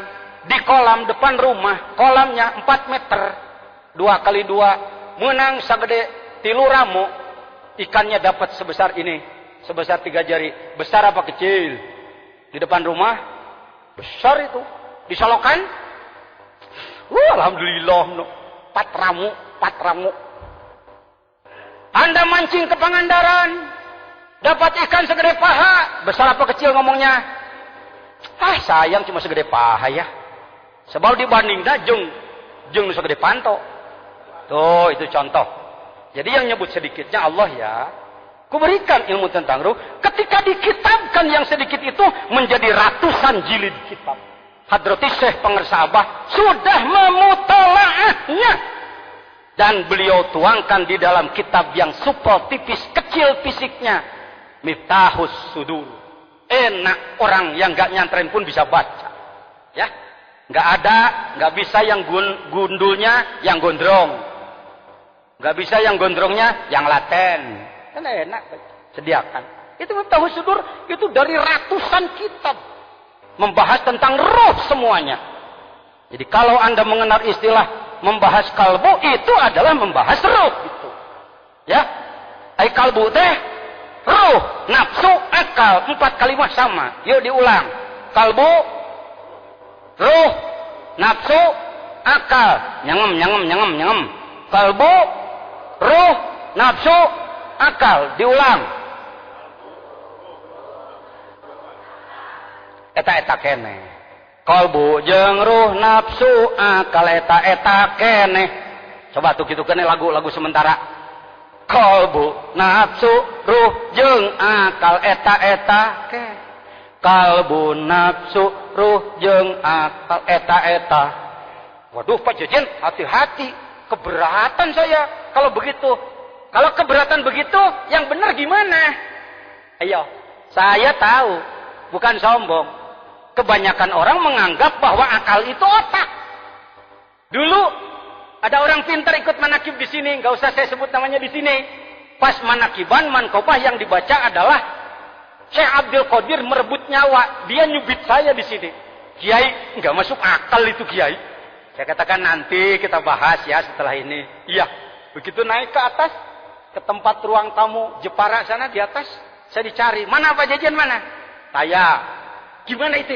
di kolam depan rumah. Kolamnya 4 meter. 2 kali 2. Menang sagede 3 ramu. Ikannya dapat sebesar ini. Sebesar 3 jari. Besar apa kecil? Di depan rumah. Besar itu. Disolokan. Alhamdulillah. 4 ramu. 4 ramu. Anda mancing ke Pangandaran. Dapat ikan segede paha. Besar apa kecil ngomongnya? Sayang cuma segede paha ya. Sebab dibanding jeung segede panto. Tuh, itu contoh. Jadi yang nyebut sedikitnya Allah ya. Kuberikan ilmu tentang ruh. Ketika dikitabkan yang sedikit itu menjadi ratusan jilid kitab. Hadrati Syekh Pengersabah sudah memutolaahnya. Dan beliau tuangkan di dalam kitab yang super tipis, kecil fisiknya. Miftahus Sudur. Enak orang yang gak nyantren pun bisa baca. Ya, gak ada, gak bisa yang gundulnya yang gondrong. Gak bisa yang gondrongnya yang laten. Kan enak, sediakan. Itu Miftahus Sudur, itu dari ratusan kitab. Membahas tentang roh semuanya. Jadi kalau Anda mengenal istilah membahas kalbu, itu adalah membahas roh gitu. Ya. Ai kalbu teh roh, nafsu, akal, 4 kalimat sama. Yuk diulang. Kalbu, roh, nafsu, akal. Nyangem. Kalbu, roh, nafsu, akal. Diulang. Eta kene. Kalbu jeung ruh nafsu akal eta keneh. Coba tuh kitu keneh lagu sementara. Kalbu nafsu ruh jeung akal eta keneh. Kalbu nafsu ruh jeung akal eta. Waduh Pak Jejen, hati-hati. Keberatan saya kalau begitu. Kalau keberatan begitu, yang benar gimana? Ayo, saya tahu, bukan sombong. Kebanyakan orang menganggap bahwa akal itu otak. Dulu ada orang pintar ikut manakib di sini, nggak usah saya sebut namanya di sini. Pas manakiban mankobah yang dibaca adalah Syekh Abdul Qadir merebut nyawa, dia nyubit saya di sini. Kiai, nggak masuk akal itu Kiai. Saya katakan nanti kita bahas ya setelah ini. Iya, begitu naik ke atas ke tempat ruang tamu Jepara sana di atas, saya dicari. Mana Pak Jajan mana? Saya. Gimana itu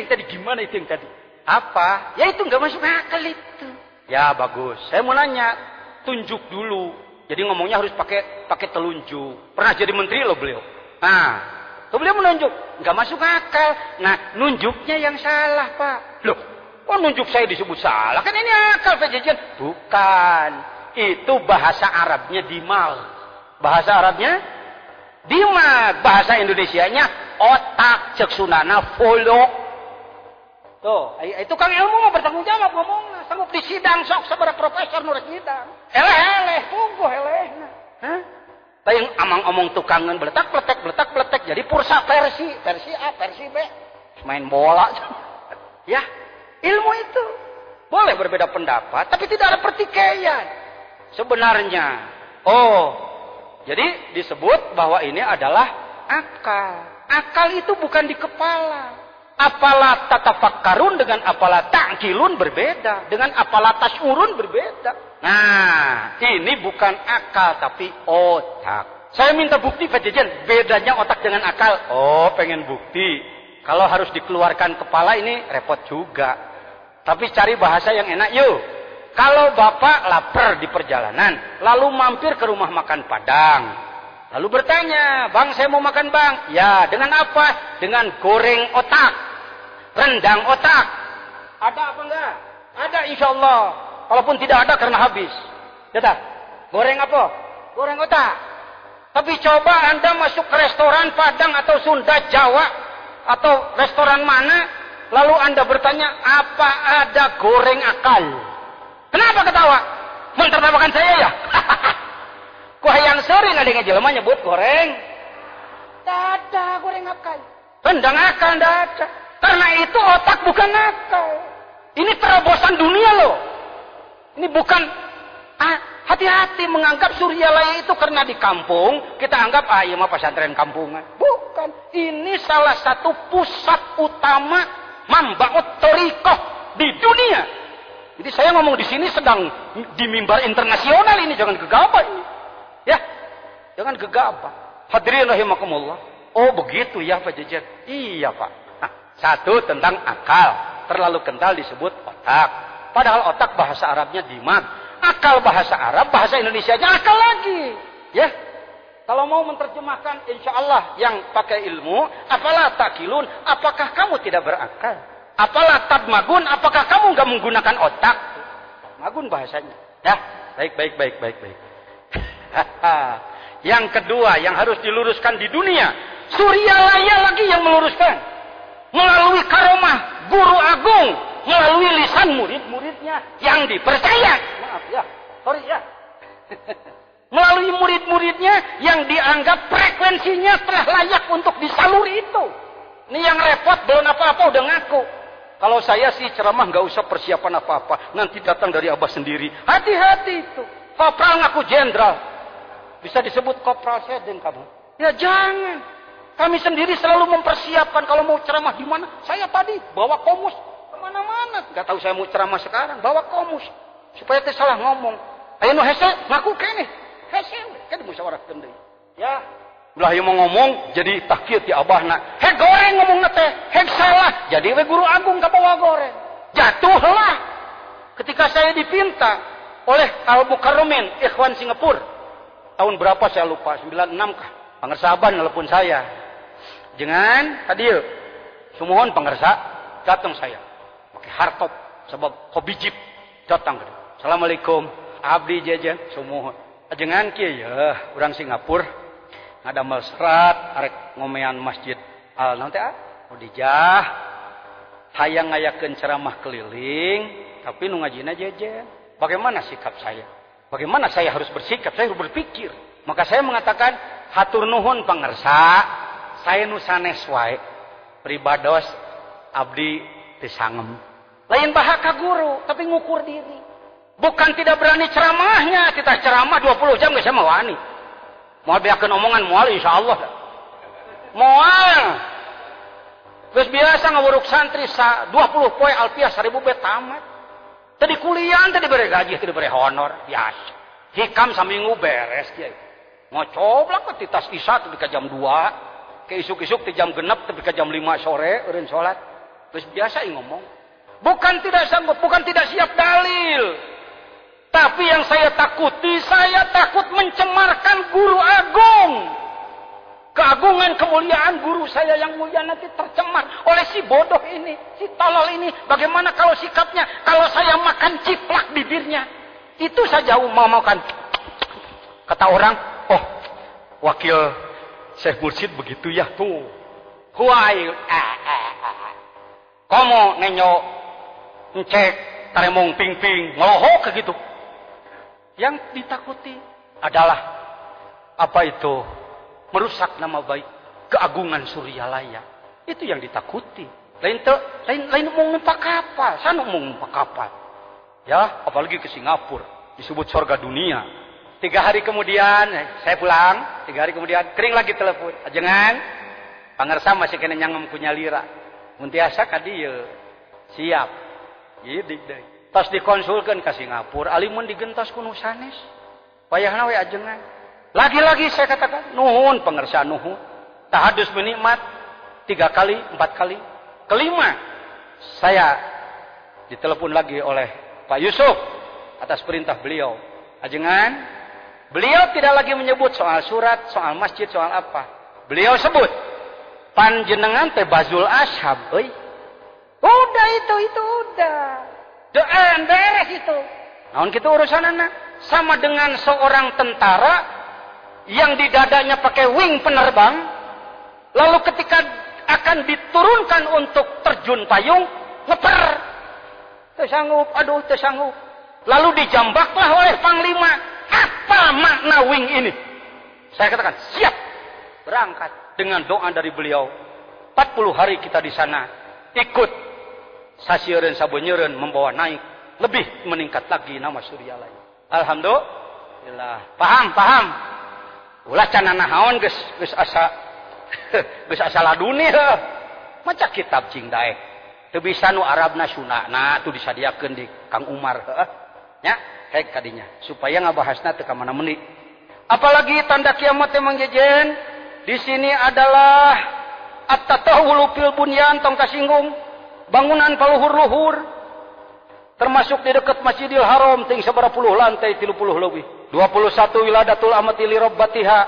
yang tadi? Apa? Ya itu nggak masuk akal itu. Ya bagus. Saya mau nanya, tunjuk dulu. Jadi ngomongnya harus pakai telunjuk. Pernah jadi menteri loh beliau. Nah, tuh beliau menunjuk, nggak masuk akal. Nah, nunjuknya yang salah Pak. Loh, kok nunjuk saya disebut salah? Kan ini akal Pak Jajan. Bukan. Itu bahasa Arabnya dimal. Bahasa Arabnya dimal. Bahasa Indonesianya otak, cek sunana follow. Tuh, itu Kang ilmu mau bertanggung jawab ngomongna. Sanggup di sidang sok sabaraha profesor nu rek nyidang. Eleh tunggu elehna. Hah? Tayang amang omong tukangan beletak pletek jadi pursa versi A, versi B. Main bola. Ya, ilmu itu boleh berbeda pendapat, tapi tidak ada pertikaian. Sebenarnya, jadi disebut bahwa ini adalah akal. Akal itu bukan di kepala. Apalah tatafakkarun dengan apalah ta'qilun berbeda. Dengan apalah tasyurun berbeda. Nah, ini bukan akal tapi otak. Saya minta bukti Pak Jejen, bedanya otak dengan akal. Oh, pengen bukti. Kalau harus dikeluarkan kepala ini repot juga. Tapi cari bahasa yang enak yuk. Kalau Bapak lapar di perjalanan, lalu mampir ke rumah makan Padang. Lalu bertanya, Bang saya mau makan Bang. Ya, dengan apa? Dengan goreng otak. Rendang otak. Ada apa enggak? Ada insya Allah. Walaupun tidak ada karena habis. Sudah. Goreng apa? Goreng otak. Tapi coba Anda masuk ke restoran Padang atau Sunda, Jawa. Atau restoran mana. Lalu Anda bertanya, apa ada goreng akal? Kenapa ketawa? Mentertawakan saya ya? Kok yang sering ada yang jelema nyebut goreng. Tidak ada goreng akal. Tendang akal tidak ada. Karena itu otak bukan akal. Ini terobosan dunia loh. Ini bukan hati-hati menganggap Suryalaya itu karena di kampung kita anggap iya mah pesantren kampungan. Bukan. Ini salah satu pusat utama mambaut thariqah di dunia. Jadi saya ngomong di sini sedang di mimbar internasional ini, jangan gegabah ini. Ya. Jangan gegabah. Hadirin rahimakumullah. Oh, begitu ya Pak Jejen. Iya, Pak. Nah, satu tentang akal. Terlalu kental disebut otak. Padahal otak bahasa Arabnya dimag. Akal bahasa Arab, bahasa Indonesianya akal lagi. Ya. Kalau mau menerjemahkan insya Allah yang pakai ilmu, apalah takilun, apakah kamu tidak berakal? Apalah tadmagun, apakah kamu nggak menggunakan otak? Magun bahasanya. Ya, baik. Yang kedua yang harus diluruskan di dunia, Suryalaya lagi yang meluruskan. Melalui karomah guru agung, melalui lisan murid-muridnya yang dipercaya. Maaf ya, sorry ya. Melalui murid-muridnya yang dianggap frekuensinya telah layak untuk disaluri itu. Ini yang repot, belum apa-apa udah ngaku. Kalau saya sih ceramah nggak usah persiapan apa-apa. Nanti datang dari Abah sendiri. Hati-hati itu. Kopral ngaku jenderal. Bisa disebut kopral seden kamu. Ya jangan. Kami sendiri selalu mempersiapkan kalau mau ceramah di mana. Saya tadi bawa komus kemana-mana. Nggak tahu saya mau ceramah sekarang. Bawa komus. Supaya saya salah ngomong. Ayo no hese, ngaku kene. Hese, kan musyawarah kendai. Ya. Belah yang mau ngomong jadi takir ti abahna. Hek goreng ngomong nate, hek salah. Jadi we guru agung kabawa goreng. Jatuhlah. Ketika saya dipinta oleh Al Mukarramin Ikhwan Singapura. Tahun berapa saya lupa, 96 kah? Pangersaban nelpon saya. Jangan tadi sumuhun pangersa datang saya. Pakai hardtop sebab hobi jeep datang. Assalamualaikum. Abdi jajan sumuhun. Jangan kieu ya, urang Singapura. Ada serat arek ngomean masjid al nanti udijah hayang ngayakeun ceramah keliling tapi nu ngajina jejen. Bagaimana sikap saya? Bagaimana saya harus bersikap? Saya harus berpikir. Maka saya mengatakan hatur nuhun pangersa, saya nu sanes wae pribados abdi teu sangem. Lain baha ka guru tapi ngukur diri. Bukan tidak berani ceramahnya, kita ceramah 20 jam geus mah wani. Moal biakeun omongan moal insyaallah. Moal. Geus biasa ngawuruk santri 20 poe alfiah 1000 bet tamat. Tadi kuliah tadi bere gaji, tadi bere honor biasa. Hikam saminggu beres kieu. Ngocoblak ke titas isya teh ka jam 2, ke isuk-isuk teh jam 6 teh ka jam 5 sore eureun salat. Geus biasa ngomong. Bukan tidak sanggup, bukan tidak siap dalil. Tapi yang saya takuti, saya takut mencemarkan guru agung. Keagungan, kemuliaan guru saya yang mulia nanti tercemar oleh si bodoh ini, si tolol ini. Bagaimana kalau sikapnya, kalau saya makan ciplak bibirnya. Itu saja mau makan. Kata orang, oh wakil Syekh Mursyid begitu ya tuh. Huai, komo nenyo, ngecek, taremong ping-ping, ngeloho ke gitu. Yang ditakuti adalah apa itu? Merusak nama baik keagungan Suryalaya. Itu yang ditakuti. Lain mau numpak kapal, sana mau numpak kapal. Ya, apalagi ke Singapura disebut surga dunia. 3 hari kemudian saya pulang, 3 hari kemudian kering lagi telepon. Ajengan pangersa masih kena nyangem punya lira. Mun tiasa ka dieu. Siap. Gitu deh. Tas dikonsulkan ke Singapura, alimun digentos kuno sanes. Payahna we ajengan. Lagi-lagi saya katakan, nuhun pangersa nuhun. Tahadus menikmat 3 kali, 4 kali. Kelima, saya ditelepon lagi oleh Pak Yusuf atas perintah beliau. Ajengan, beliau tidak lagi menyebut soal surat, soal masjid, soal apa. Beliau sebut panjenengan teh Bazul Ashab, euy. Udah itu udah. Doan beres itu. Naon kitu urusanana? Sama dengan seorang tentara yang di dadanya pakai wing penerbang, lalu ketika akan diturunkan untuk terjun payung, ngeper. Tersanggup, aduh tersanggup. Lalu dijambaklah oleh panglima. Apa makna wing ini? Saya katakan, siap. berangkat dengan doa dari beliau. 40 hari kita di sana, ikut sasieun sabeunyeun membawa naik, lebih meningkat lagi nama Suryalaya. Alhamdulillah. Paham? Ulah can nahaon geus asa geus asa laduni heuh. Maca kitab cing daek. Teu bisa nu Arabna Sunana tuh disadiakeun di Kang Umar heuh. Nya, hek kadinya supaya ngabahasna teu ka mana-mani. Apalagi tanda kiamat emang jejen. Di sini adalah at-tatawulu fil bunyan tong kasinggung. Bangunan paluhur-luhur. Termasuk di dekat Masjidil Haram ting sabaraha puluh lantai 30 leuwih. 21 wiladatul amati li rabbatiha.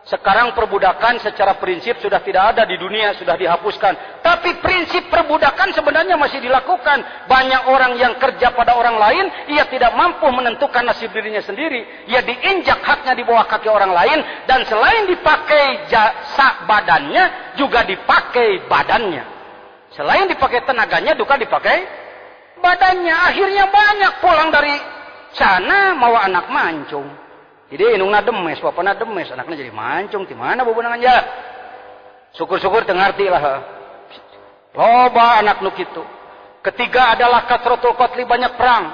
Sekarang perbudakan secara prinsip sudah tidak ada di dunia, sudah dihapuskan. Tapi prinsip perbudakan sebenarnya masih dilakukan. Banyak orang yang kerja pada orang lain, ia tidak mampu menentukan nasib dirinya sendiri. Ia diinjak haknya di bawah kaki orang lain. Dan selain dipakai jasa badannya, juga dipakai badannya. Selain dipakai tenaganya, juga dipakai badannya. Akhirnya banyak pulang dari sana, mawa anak mancung. Jadi indungna demes, bapana demes, anaknya jadi mancung, di mana bebenangan ya? Syukur-syukur teu ngarti lah. Loba anak nu kitu. Ketiga adalah kathratul qatli, banyak perang.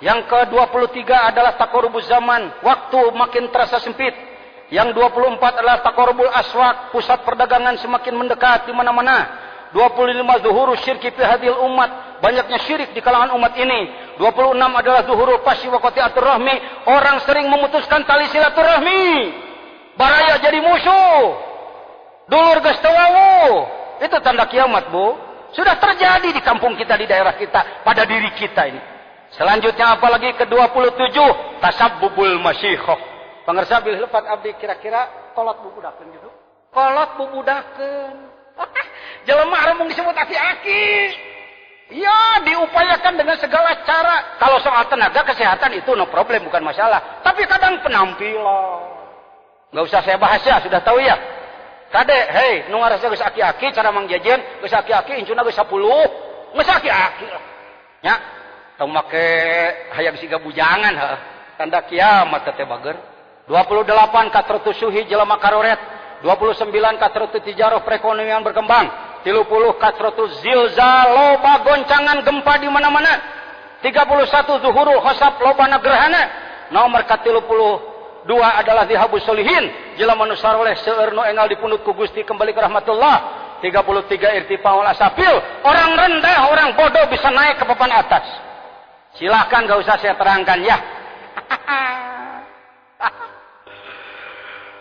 Yang ke-23 adalah taqarrubuz zaman, waktu makin terasa sempit. Yang 24 adalah taqarrubul aswaq, pusat perdagangan semakin mendekat di mana-mana. 25 zuhuru syirki fi hadil umat, banyaknya syirik di kalangan umat ini. 26 adalah zuhurul fasyi wa qati'atur rahmi, orang sering memutuskan tali silaturahmi. Baraya jadi musuh. Dulur geus teu wawu. Itu tanda kiamat, Bu. Sudah terjadi di kampung kita, di daerah kita, pada diri kita ini. Selanjutnya apalagi ke-27, tasabbubul masyikhah. Pangarsa bilih lepat abdi kira-kira kolot bubudakeun gitu. Kolot bubudakeun. Jelema arep mung disebut aki-aki. Ya, diupayakan dengan segala cara. Kalau soal tenaga kesehatan itu no problem, bukan masalah. Tapi kadang penampilan. Enggak usah saya bahas ya, sudah tahu ya. Kade, hei, nu ngarasa geus aki-aki cara Mang Jejen, geus aki-aki incuna geus 10. Geus aki-aki lah. Nya, tong make hayang siga bujangan heuh. Tanda kiamat teh bager. 28 katratu suhi jelema karoret. 29 katratu tijarah perekonomian berkembang. 30 katratu zilzal, loba goncangan gempa di mana-mana. 31 zuhurul khosab, loba nagerhana. Nomor ke-32 adalah dihabus solihin, jelema nu saleh seueur nu enggal dipundut ku Gusti kembali ke rahmatullah. 33 irtifaul asafil, orang rendah, orang bodoh bisa naik ke papan atas. Silakan, gak usah saya terangkan ya.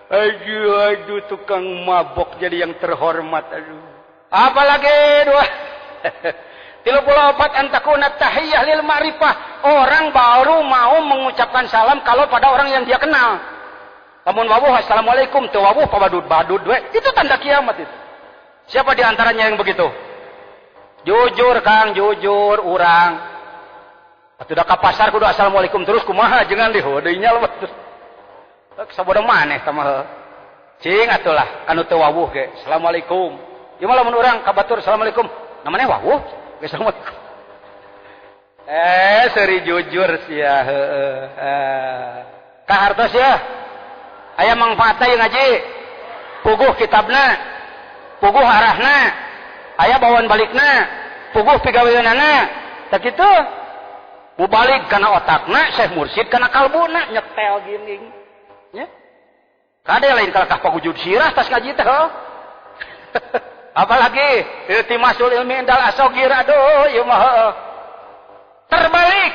Aduh, tukang mabok jadi yang terhormat. Aduh. Apalagi 34 antakuna tahiyah lil ma'rifah. Orang baru mau mengucapkan salam kalau pada orang yang dia kenal. Lamun wawuh assalamualaikum, teu wawuh pabadud-badud we. Itu tanda kiamat itu. Siapa di antaranya yang begitu? Jujur Kang, jujur urang. Atuh da ka pasar kudu assalamualaikum terus kumaha jangan liho deui nya lebat. Sabodo maneh tah mah. Cing atulah anu teu wawuh ge. Assalamualaikum. Ieu mah lamun urang kabatur assalamualaikum. Namanya wawuh. Ge assalamualaikum. Seri jujur sia heueuh. Kahartos ya. Aya mangfaatna ieu ngaji. Puguh kitabna. Puguh arahna. Aya bawaan balikna. Puguh pigaweunana. Tak kitu. Mubalik kana otakna, Syekh Mursyid kana kalbuna nyetel gini. Ya. Kade lain kalakah pagujud sirah tas ngaji teh. Apalagi iltimasul ilmi indal asogir, aduh ieu mah. Terbalik.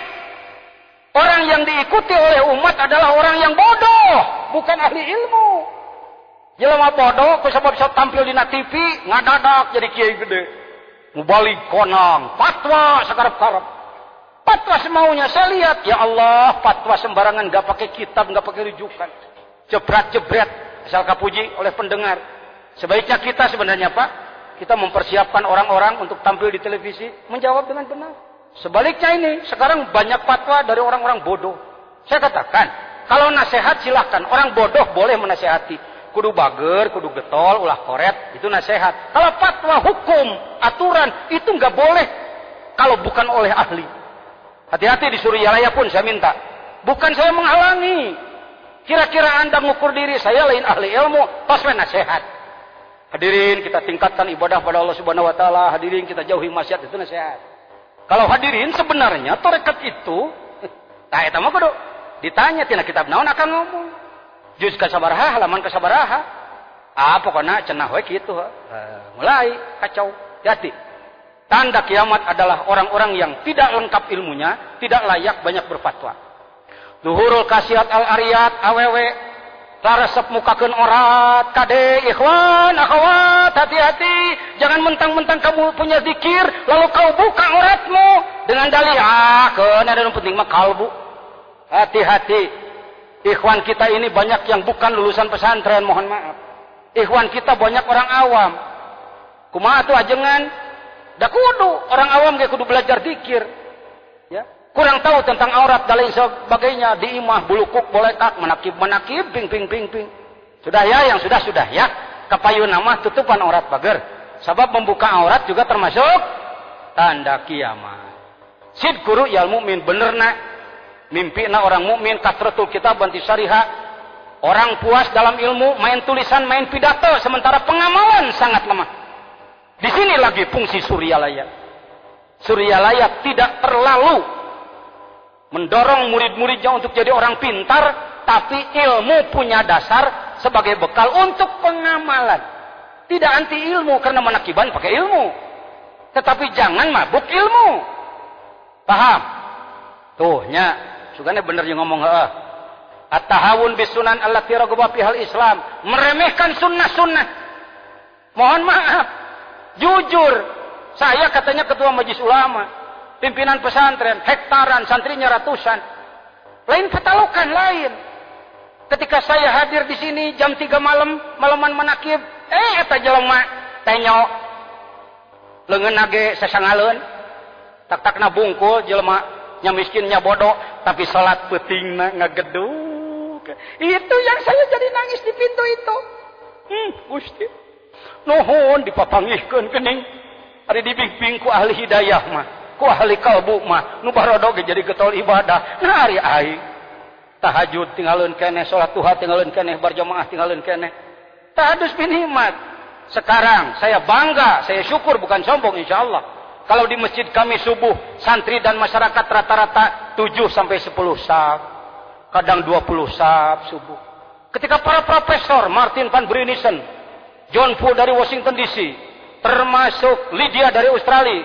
Orang yang diikuti oleh umat adalah orang yang bodoh, bukan ahli ilmu. Jelema bodoh kusabab sok tampil dina TV ngadadak jadi kiai gede. Mubalik konang, fatwa sakarep-karep. Fatwa semaunya, saya lihat, ya Allah, fatwa sembarangan, gak pakai kitab, gak pakai rujukan. Jebret-jebret, asal kapuji oleh pendengar. Sebaiknya kita sebenarnya Pak, kita mempersiapkan orang-orang untuk tampil di televisi, menjawab dengan benar. Sebaliknya ini, sekarang banyak fatwa dari orang-orang bodoh. Saya katakan, kalau nasihat silahkan, orang bodoh boleh menasehati. Kudu bager, kudu getol, ulah koret, itu nasihat. Kalau fatwa, hukum, aturan, itu gak boleh kalau bukan oleh ahli. Hati-hati di Suryalaya pun saya minta. Bukan saya menghalangi. Kira-kira Anda ngukur diri, saya lain ahli ilmu, tos we nasihat. Hadirin, kita tingkatkan ibadah pada Allah Subhanahu wa taala. Hadirin, kita jauhi maksiat, itu nasihat. Kalau hadirin sebenarnya tarekat itu tah eta mah kudu ditanya tina kitab naon akan ngomong. Juz kasabaraha, halaman kasabaraha. Pokoknya cenah we kitu. Mulai kacau. Hati. Tanda kiamat adalah orang-orang yang tidak lengkap ilmunya, tidak layak banyak berfatwa. Luhurul kasiat al-ariyat awewe resep mukakeun orat kade ikhwan akhwat, hati-hati, jangan mentang-mentang kamu punya zikir lalu kau buka oratmu dengan dalih keun ada yang penting mah kalbu. Hati-hati, ikhwan kita ini banyak yang bukan lulusan pesantren, mohon maaf. Ikhwan kita banyak orang awam. Kumaha tuh ajengan? Da kudu orang awam ge kudu belajar zikir. Ya, kurang tahu tentang aurat dan lain sebagainya, diimah bulukuk bolekak manakib ping. Sudah ya, yang sudah ya. Kapayun nama tutupan aurat bager. Sebab membuka aurat juga termasuk tanda kiamat. Sid guru yal mukmin benerna mimpina orang mukmin kasratul kitab banti syariha. Orang puas dalam ilmu, main tulisan, main pidato, sementara pengamalan sangat lemah. Di sini lagi fungsi Suryalaya. Suryalaya tidak terlalu mendorong murid-muridnya untuk jadi orang pintar, tapi ilmu punya dasar sebagai bekal untuk pengamalan. Tidak anti ilmu karena manakiban pakai ilmu, tetapi jangan mabuk ilmu. Paham? Tuhnya, sugane bener yang ngomong at-tahawun bisunan allati raghaba fihal Islam, meremehkan sunnah-sunnah. Mohon maaf, jujur, saya katanya ketua majelis ulama, pimpinan pesantren, hektaran, santrinya ratusan. Lain patalokan lain. Ketika saya hadir di sini jam 3 malam, malaman manakib, eta jelema tenyo leungeun ge sasangaleun. Tak-takna bungkul jelema nya miskin nya bodoh, tapi salat peutingna ngagedug. Itu yang saya jadi nangis di pintu itu. Gusti. Nuhun dipapangihkeun geuning. Ari dibimbing ku ahli hidayah mah. Ku ahli kalbu mah nu barodo ge jadi getol ibadah. Nah ari aing tahajud tinggalkeun keneh, salat duha tinggalkeun keneh, berjamaah tinggalkeun keneh. Tahadus binikmat. Sekarang saya bangga, saya syukur bukan sombong insyaallah. Kalau di masjid kami subuh santri dan masyarakat rata-rata 7 sampai 10 saf. Kadang 20 saf subuh. Ketika para profesor Martin van Brunissen, John Fu dari Washington DC, termasuk Lydia dari Australia,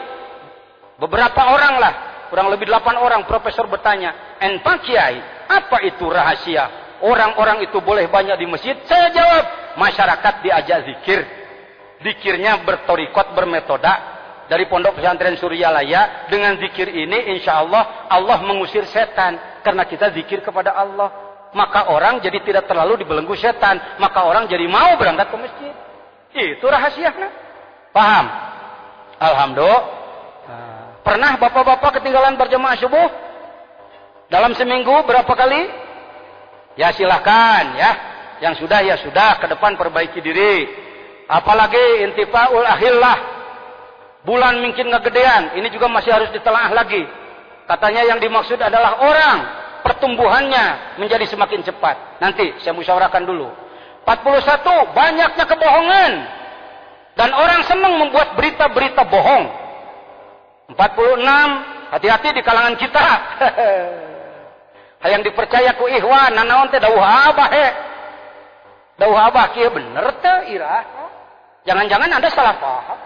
beberapa orang lah, kurang lebih 8 orang profesor bertanya, "Pak Kiai, apa itu rahasia orang-orang itu boleh banyak di masjid?" Saya jawab, masyarakat diajak zikir. Zikirnya bertorikot, bermetoda. Dari pondok pesantren Suryalaya, dengan zikir ini insya Allah Allah mengusir setan. Karena kita zikir kepada Allah, maka orang jadi tidak terlalu dibelenggu setan, maka orang jadi mau berangkat ke masjid. Itu rahasianya. Paham? Alhamdulillah. Pernah bapak-bapak ketinggalan berjamaah subuh? Dalam seminggu berapa kali? Ya silahkan ya. Yang sudah ya sudah, ke depan perbaiki diri. Apalagi intifaul ahillah. Bulan mungkin ngegedean, ini juga masih harus ditelaah lagi. Katanya yang dimaksud adalah orang pertumbuhannya menjadi semakin cepat. Nanti saya musyawarahkan dulu. 41, banyaknya kebohongan. Dan orang senang membuat berita-berita bohong. 46, hati-hati di kalangan kita. Yang dipercaya ku ikhwan, nanaon teh dawuh abah Dawuh abah kieu bener teh irah. Jangan-jangan Anda salah paham.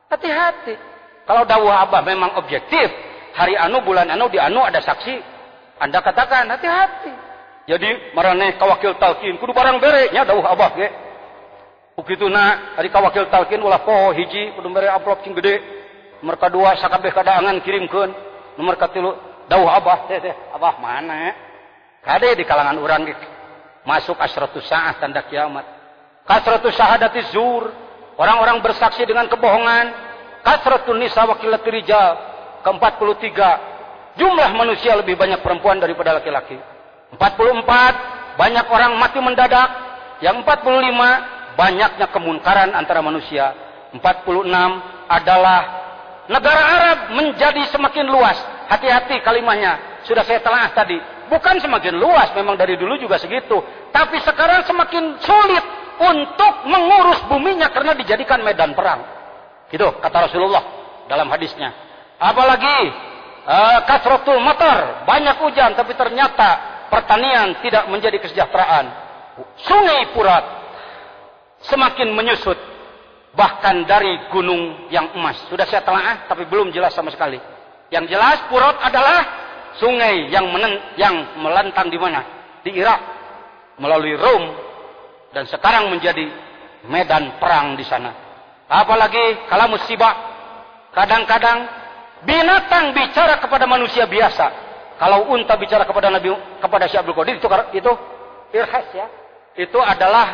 Hati-hati. Kalau dawuh abah memang objektif, hari anu bulan anu di anu ada saksi, Anda katakan hati-hati. Jadi marane kawakil talqin kudu barang bere nya dawuh abah ge. Ukituna ari kawakil talqin ulah poho hiji kudu bere amplop cing gede. Nomor kedua sakabeh kadaangan kirimkeun. Nomor katilu dawuh abah teh abah mana? Kade di kalangan urang ge masuk asratus saah tanda kiamat. Kasratus syahadati zur, orang-orang bersaksi dengan kebohongan. Kasratun nisa wa qillati rijal, ke-43. Jumlah manusia lebih banyak perempuan daripada laki-laki. 44, banyak orang mati mendadak. Yang 45, banyaknya kemunkaran antara manusia. 46 adalah negara Arab menjadi semakin luas. Hati-hati kalimahnya. Sudah saya telaah tadi. Bukan semakin luas, memang dari dulu juga segitu. Tapi sekarang semakin sulit untuk mengurus buminya karena dijadikan medan perang. Itu kata Rasulullah dalam hadisnya. Apalagi kasratul matar, banyak hujan tapi ternyata pertanian tidak menjadi kesejahteraan. Sungai Furat semakin menyusut, bahkan dari gunung yang emas. Sudah saya telaah tapi belum jelas sama sekali. Yang jelas Furat adalah sungai yang melantang di mana? Di Irak, melalui Rom, dan sekarang menjadi medan perang di sana. Apalagi kalau musibah, kadang-kadang binatang bicara kepada manusia biasa. Kalau unta bicara kepada Syekh Abdul Qadir itu irhas ya. Itu adalah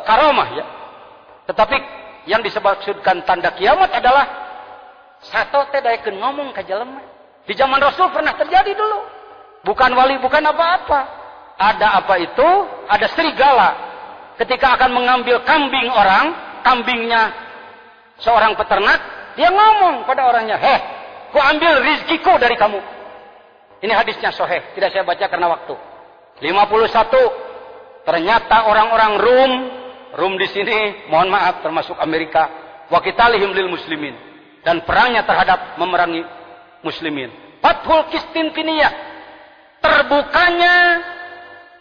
karamah ya. Tetapi yang disebutkan tanda kiamat adalah satu teh daekeun ngomong ka jelema. Di zaman Rasul pernah terjadi dulu. Bukan wali, bukan apa-apa. Ada apa itu? Ada serigala. Ketika akan mengambil kambing orang, kambingnya seorang peternak, dia ngomong pada orangnya, "Heh, ku ambil rizkiku dari kamu." Ini hadisnya sahih, tidak saya baca karena waktu. 51. Ternyata orang-orang Rum di sini, mohon maaf termasuk Amerika, wa qitalihim lil muslimin, dan perangnya terhadap memerangi muslimin. Fathul Qistintiniyah, terbukanya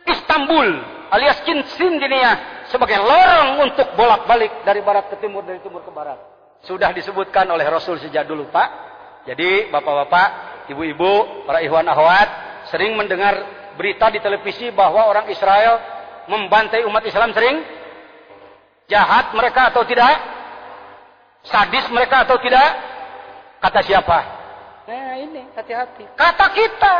Istanbul alias Qistintiniyah sebagai lorong untuk bolak-balik dari barat ke timur, dari timur ke barat. Sudah disebutkan oleh Rasul sejak dulu, Pak. Jadi bapak-bapak, ibu-ibu, para ikhwan akhwat sering mendengar berita di televisi bahwa orang Israel membantai umat Islam sering. Jahat mereka atau tidak? Sadis mereka atau tidak? Kata siapa? Nah ini, hati-hati. Kata kita.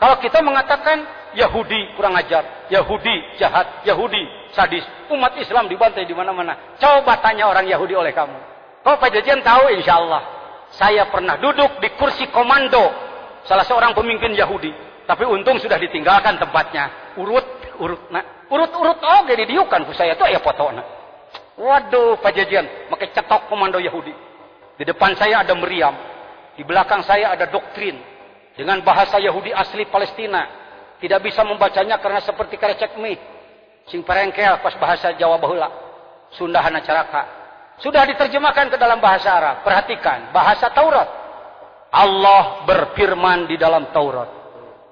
Kalau kita mengatakan Yahudi kurang ajar, Yahudi jahat, Yahudi sadis, umat Islam dibantai di mana-mana. Coba tanya orang Yahudi oleh kamu. Kau Pak Jajan tahu, insya Allah. Saya pernah duduk di kursi komando salah seorang pemimpin Yahudi. Tapi untung sudah ditinggalkan tempatnya. Urut. Oh, jadi diukan ku saya tuh ya foto. Waduh, Pak Jajan, pakai cetok komando Yahudi. Di depan saya ada meriam. Di belakang saya ada doktrin dengan bahasa Yahudi asli Palestina. Tidak bisa membacanya karena seperti karecek mie. Sing perengkel pas bahasa Jawa baheula. Sundahana caraka. Sudah diterjemahkan ke dalam bahasa Arab. Perhatikan, bahasa Taurat. Allah berfirman di dalam Taurat.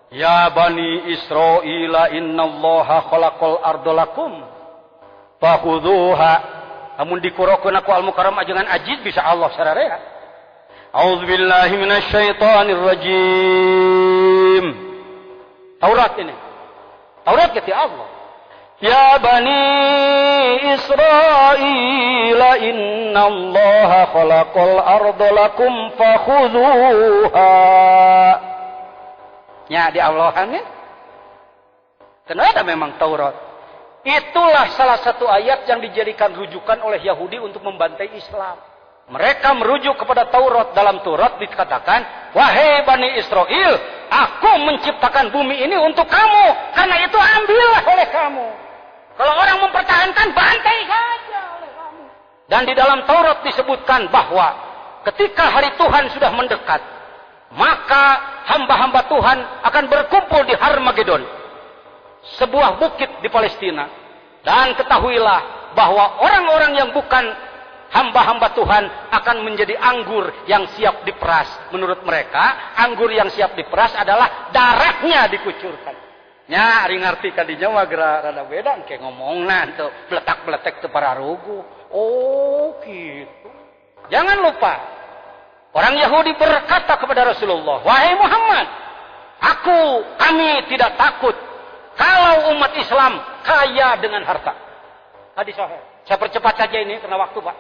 Ya Bani Israila innallaha khalaqal ardolakum fakhudhuha. Namun dikurokeun aku al-mukarram ajengan ajiz bisa Allah sararea. A'udzubillahi minasyaitonir rajim. Taurat ini. Taurat kata Allah. Ya Bani Israila innallaha khalaqal arda lakum fakhudhuha. Ya di Allahannya. Kenapa memang Taurat? Itulah salah satu ayat yang dijadikan rujukan oleh Yahudi untuk membantai Islam. Mereka merujuk kepada Taurat. Dalam Taurat dikatakan, wahai Bani Israel, aku menciptakan bumi ini untuk kamu. Karena itu ambillah oleh kamu. Kalau orang mempertahankan, bantai saja oleh kamu. Dan di dalam Taurat disebutkan bahwa ketika hari Tuhan sudah mendekat, maka hamba-hamba Tuhan akan berkumpul di Harmagedon, sebuah bukit di Palestina. Dan ketahuilah bahwa orang-orang yang bukan hamba-hamba Tuhan akan menjadi anggur yang siap diperas. Menurut mereka, anggur yang siap diperas adalah darahnya dikucurkan. Nya, ari ngarti kadinya mah rada beda kayak ngomongna tuh, beletak-beletek teu pararugu. Oh, gitu. Jangan lupa, orang Yahudi berkata kepada Rasulullah, "Wahai Muhammad, kami tidak takut kalau umat Islam kaya dengan harta." Hadis sahih. Saya percepat saja ini karena waktu, Pak.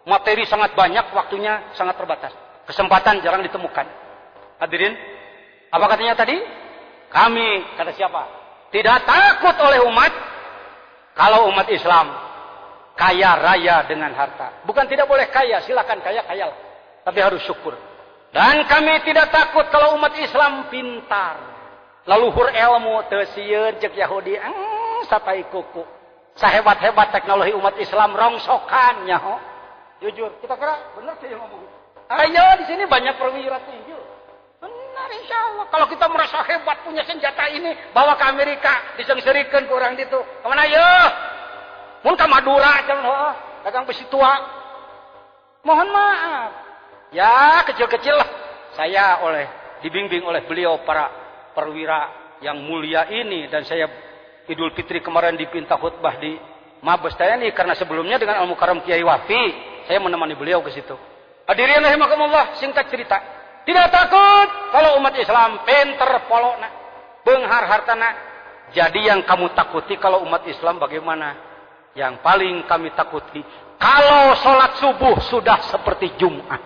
Materi sangat banyak, waktunya sangat terbatas. Kesempatan jarang ditemukan. Hadirin, apa katanya tadi? Kami, kata siapa? Tidak takut oleh umat kalau umat Islam kaya raya dengan harta. Bukan tidak boleh kaya, silakan kaya, kayalah. Tapi harus syukur. Dan kami tidak takut kalau umat Islam pintar. Laluhur ilmu, teu sieun cek Yahudi, satai kuku. Sahebat-hebat teknologi umat Islam rongsokannya, ho. Jujur, kita kira benar sih ngomong. Ayo di sini banyak perwira tinggi. Benar insya Allah. Kalau kita merasa hebat punya senjata ini, bawa ke Amerika, diseng-serikan ke orang itu. Kemana ya? Mun ke Madura, dagang besi tua. Mohon maaf. Ya, kecil-kecil lah. Saya dibimbing oleh beliau para perwira yang mulia ini. Dan saya Idul Fitri kemarin dipinta khutbah di Mabes TNI. Karena sebelumnya dengan Al-Mukarram Kiai Wafi, saya menemani beliau ke situ. Hadirin rahimakumullah, singkat cerita. Tidak takut kalau umat Islam pinter polona, beunghar hartana. Jadi yang kamu takuti kalau umat Islam bagaimana? Yang paling kami takuti, kalau sholat subuh sudah seperti Jumat.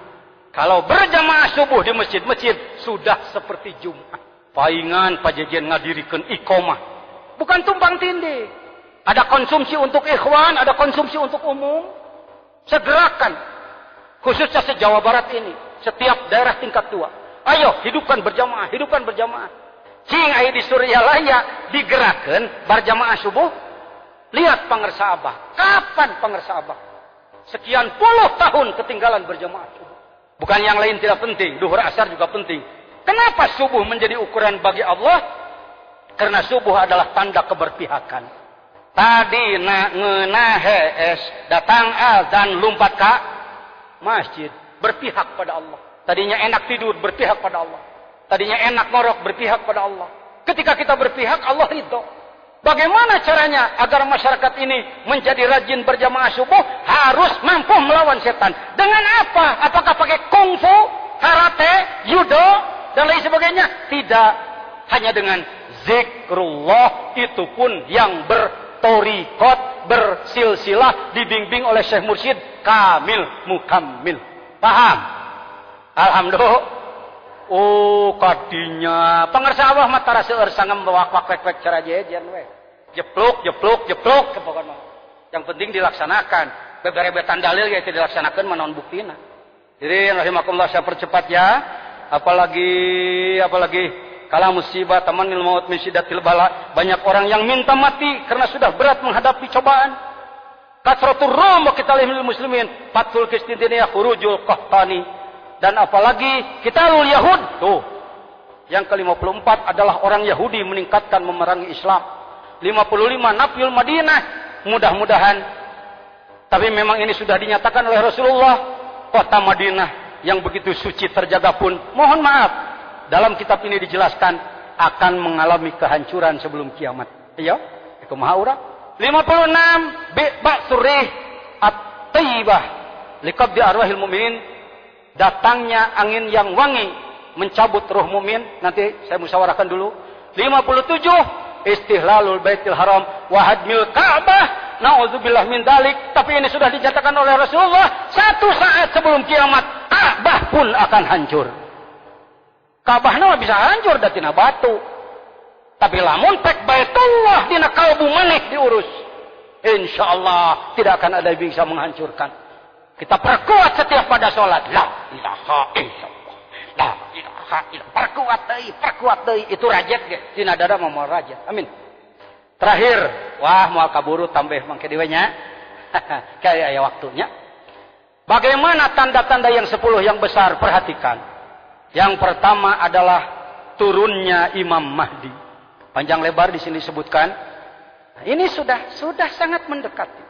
Kalau berjamaah subuh di masjid-masjid sudah seperti Jumat. Paingan pajejen ngadirikeun iqomah. Bukan tumpang tindih. Ada konsumsi untuk ikhwan, ada konsumsi untuk umum. Segerakan. Khususnya se-Jawa Barat ini. Setiap daerah tingkat 2. Ayo, hidupkan berjamaah, hidupkan berjamaah. Cing aya di Suryalaya digerakkan berjamaah subuh. Lihat pangersa Abah. Kapan pangersa Abah? Sekian puluh tahun ketinggalan berjamaah subuh. Bukan yang lain tidak penting. Duhur asar juga penting. Kenapa subuh menjadi ukuran bagi Allah? Karena subuh adalah tanda keberpihakan. Tadi ngenahes datang azan lompat ke masjid. Berpihak pada Allah. Tadinya enak tidur, berpihak pada Allah. Tadinya enak ngorok, berpihak pada Allah. Ketika kita berpihak, Allah ridho. Bagaimana caranya agar masyarakat ini menjadi rajin berjamaah subuh? Harus mampu melawan setan. Dengan apa? Apakah pakai kungfu, karate, judo, dan lain sebagainya? Tidak. Hanya dengan zikrullah, itu pun yang bertorikot, bersilsilah, dibimbing oleh Syekh Mursyid Kamil Mukammil. Paham? Alhamdulillah. Oh, kadinya pangarsa Allah mah tara seueur sangem wak-wak-wek cara jejen we. Jepluk pokoknya. Yang penting dilaksanakan. Beberebetan dalil ya tidak dilaksanakan manaon buktina. Jadi rahimakumullah, saya percepat ya. Apalagi kala musibah tamanil maut min syiddatil bala. Banyak orang yang minta mati karena sudah berat menghadapi cobaan. Kasratur rum wa qitalil muslimin fatul qistidiniya khurujul qahtani. Dan apalagi kitalul Yahud. Tuh. Yang ke-54 adalah orang Yahudi meningkatkan memerangi Islam. 55 Nafyul Madinah. Mudah-mudahan. Tapi memang ini sudah dinyatakan oleh Rasulullah. Kota Madinah yang begitu suci terjaga pun. Mohon maaf. Dalam kitab ini dijelaskan. Akan mengalami kehancuran sebelum kiamat. Iya. Itu maha urang. 56 Ba'surih At-Tayyibah. Liqabdi arwahil mu'minin. Datangnya angin yang wangi mencabut ruh mumin. Nanti saya musyawarahkan dulu. 57 istihlalul baitil haram wa hadmil ka'bah. Nauzubillah min dalik. Tapi ini sudah dinyatakan oleh Rasulullah. Satu saat sebelum kiamat Ka'bah pun akan hancur. Ka'bah nama bisa hancur dan tina batu. Tapi lamun pek baitullah dina kalbu maneh diurus, insyaallah tidak akan ada yang bisa menghancurkan. Kita perkuat setiap pada sholat. La ilaha illallah. La ilaha illallah. Perkuat deui. Itu rajat ge. Dina dada mau rajat. Amin. Terakhir, wah moal kaburu tambah mangke diwe nya. Kayak aya waktunya. Bagaimana tanda-tanda yang 10 yang besar? Perhatikan. Yang pertama adalah turunnya Imam Mahdi. Panjang lebar di sini disebutkan. Ini sudah sangat mendekati.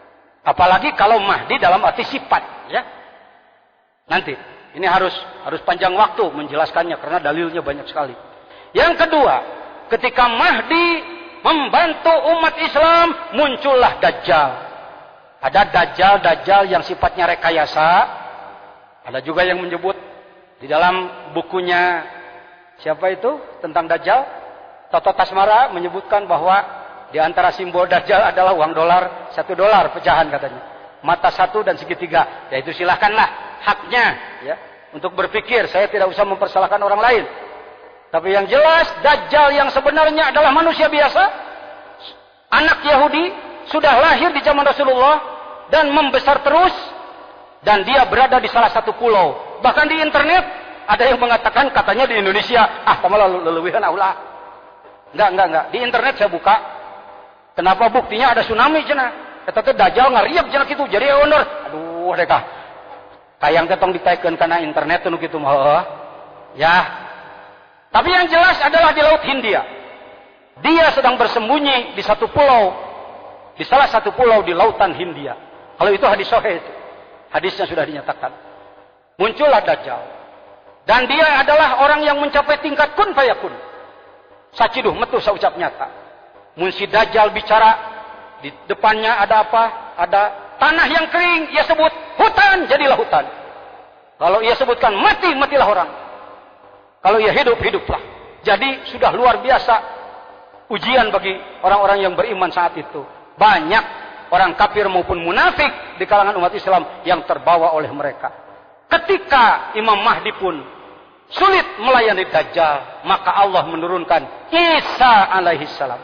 Apalagi kalau Mahdi dalam arti sifat, ya. Nanti ini harus panjang waktu menjelaskannya karena dalilnya banyak sekali. Yang kedua, ketika Mahdi membantu umat Islam, muncullah Dajjal. Ada Dajjal yang sifatnya rekayasa. Ada juga yang menyebut di dalam bukunya siapa itu tentang Dajjal, Toto Tasmara menyebutkan bahwa di antara simbol Dajjal adalah uang dolar, $1 pecahan katanya. Mata 1 dan segitiga. Ya itu silahkanlah haknya ya untuk berpikir. Saya tidak usah mempersalahkan orang lain. Tapi yang jelas Dajjal yang sebenarnya adalah manusia biasa. Anak Yahudi sudah lahir di zaman Rasulullah dan membesar terus. Dan dia berada di salah satu pulau. Bahkan di internet ada yang mengatakan katanya di Indonesia. Tamalah lelewihan aulah. Enggak. Di internet saya buka. Kenapa buktinya ada tsunami cenah? Eta teh Dajjal ngariep cenah kitu jadi owner. Aduh deka. Kayang teh tong ditaikeun kana internet teh nu kitu mah. Ya. Tapi yang jelas adalah di Laut Hindia. Dia sedang bersembunyi di satu pulau, di salah satu pulau di Lautan Hindia. Kalau itu hadis sahih itu. Hadisnya sudah dinyatakan. Muncullah Dajjal. Dan dia adalah orang yang mencapai tingkat kun fayakun. Saciduh metu saucap nyata. Mun si Dajjal bicara, di depannya ada apa? Ada tanah yang kering, ia sebut hutan, jadilah hutan. Kalau ia sebutkan mati, matilah orang. Kalau ia hidup, hiduplah. Jadi sudah luar biasa ujian bagi orang-orang yang beriman saat itu. Banyak orang kafir maupun munafik di kalangan umat Islam yang terbawa oleh mereka. Ketika Imam Mahdi pun sulit melayani Dajjal, maka Allah menurunkan Isa alaihi salam.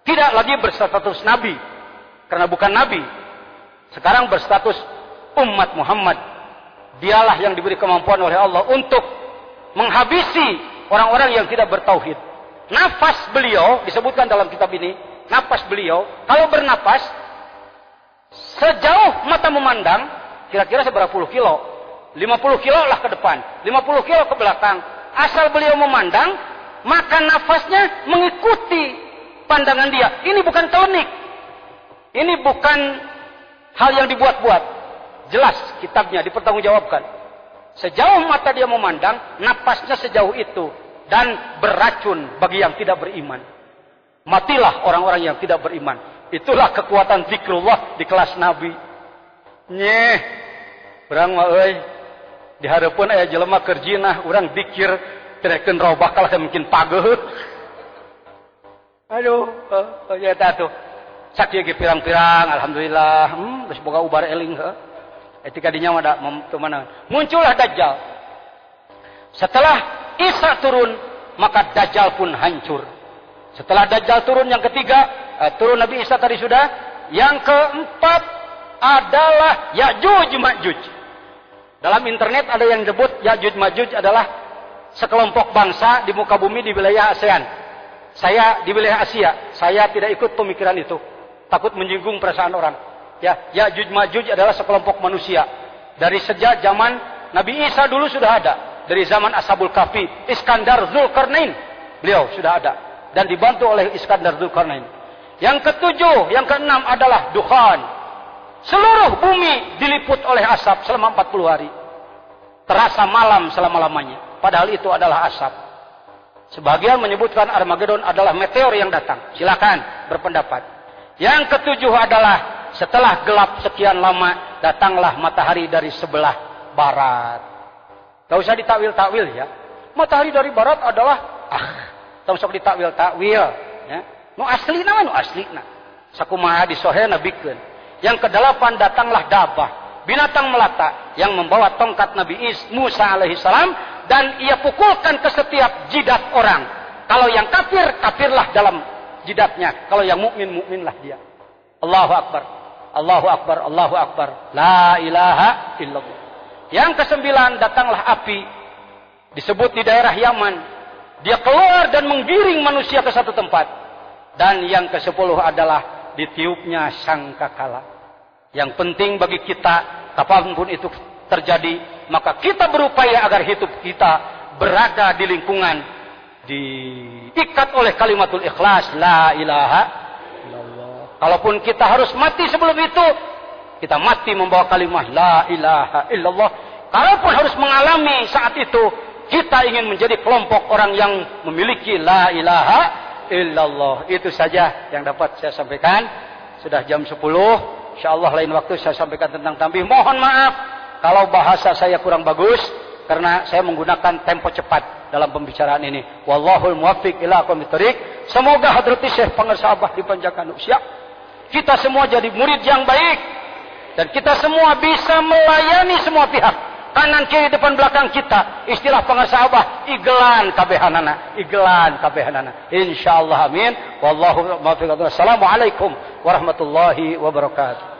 Tidak lagi berstatus nabi, karena bukan nabi. Sekarang berstatus umat Muhammad. Dialah yang diberi kemampuan oleh Allah untuk menghabisi orang-orang yang tidak bertauhid. Nafas beliau disebutkan dalam kitab ini, nafas beliau kalau bernapas sejauh mata memandang, kira-kira seberapa puluh kilo? 50 kilo lah ke depan, 50 kilo ke belakang. Asal beliau memandang, maka nafasnya mengikuti pandangan dia. Ini bukan teknik. Ini bukan hal yang dibuat-buat. Jelas kitabnya dipertanggungjawabkan. Sejauh mata dia memandang, napasnya sejauh itu. Dan beracun bagi yang tidak beriman. Matilah orang-orang yang tidak beriman. Itulah kekuatan zikrullah di kelas Nabi. Nyeh, urang mah euy, dihareupeun aya jelema keur jinah, urang zikir terekeun roh bakal mungkin pageuh. Aduh, ya eta tuh. Sakieu ge pirang-pirang, alhamdulillah, geus boga ubar eling heuh. Etika dinya mah da mana. Muncullah Dajjal. Setelah Isa turun, maka Dajjal pun hancur. Setelah Dajjal turun yang ketiga, turun Nabi Isa tadi sudah. Yang keempat adalah Ya'juj Ma'juj. Dalam internet ada yang disebut Ya'juj Ma'juj adalah sekelompok bangsa di muka bumi di wilayah ASEAN. Saya di wilayah Asia, saya tidak ikut pemikiran itu. Takut menyinggung perasaan orang. Ya, Ya'juj Ma'juj adalah sekelompok manusia. Dari sejak zaman Nabi Isa dulu sudah ada. Dari zaman Ashabul Kahfi, Iskandar Zulkarnain, beliau sudah ada. Dan dibantu oleh Iskandar Zulkarnain. Yang ketujuh, yang keenam adalah Dukhan. Seluruh bumi diliput oleh asap selama 40 hari. Terasa malam selama-lamanya. Padahal itu adalah asap. Sebagian menyebutkan Armageddon adalah meteor yang datang. Silakan berpendapat. Yang ketujuh adalah setelah gelap sekian lama, datanglah matahari dari sebelah barat. Gak usah ditakwil-takwil ya. Matahari dari barat adalah tak usah ditakwil-takwil ya. Nu asli nama nu asli na. Sakumaha disohe nabikeun. Yang kedelapan datanglah dabah, binatang melata yang membawa tongkat Nabi Musa alaihi salam dan ia pukulkan ke setiap jidat orang. Kalau yang kafir, kafirlah dalam jidatnya. Kalau yang mukmin, mukminlah dia. Allahu akbar. Allahu akbar. Allahu akbar. La ilaha illallah. Yang kesembilan datanglah api. Disebut di daerah Yaman. Dia keluar dan menggiring manusia ke satu tempat. Dan yang ke-10 adalah ditiupnya sangkakala. Yang penting bagi kita, kapanpun itu terjadi, maka kita berupaya agar hidup kita berada di lingkungan diikat oleh kalimatul ikhlas, la ilaha illallah. Kalaupun kita harus mati sebelum itu, kita mati membawa kalimat la ilaha illallah. Kalaupun harus mengalami saat itu, kita ingin menjadi kelompok orang yang memiliki la ilaha illallah. Itu saja yang dapat saya sampaikan. Sudah jam 10. InsyaAllah lain waktu saya sampaikan tentang tanbih. Mohon maaf kalau bahasa saya kurang bagus, karena saya menggunakan tempo cepat dalam pembicaraan ini. Wallahul muwaffiq ila aqwamit thoriq. Semoga hadrati Syekh Pangersabah dipanjangkan usia. Kita semua jadi murid yang baik. Dan kita semua bisa melayani semua pihak. Kanan, kiri, depan, belakang kita. Istilah Pangersabah, iglan kabehanana. Iglan kabehanana. InsyaAllah amin. Wallahu muwaffiq. Assalamualaikum warahmatullahi wabarakatuh.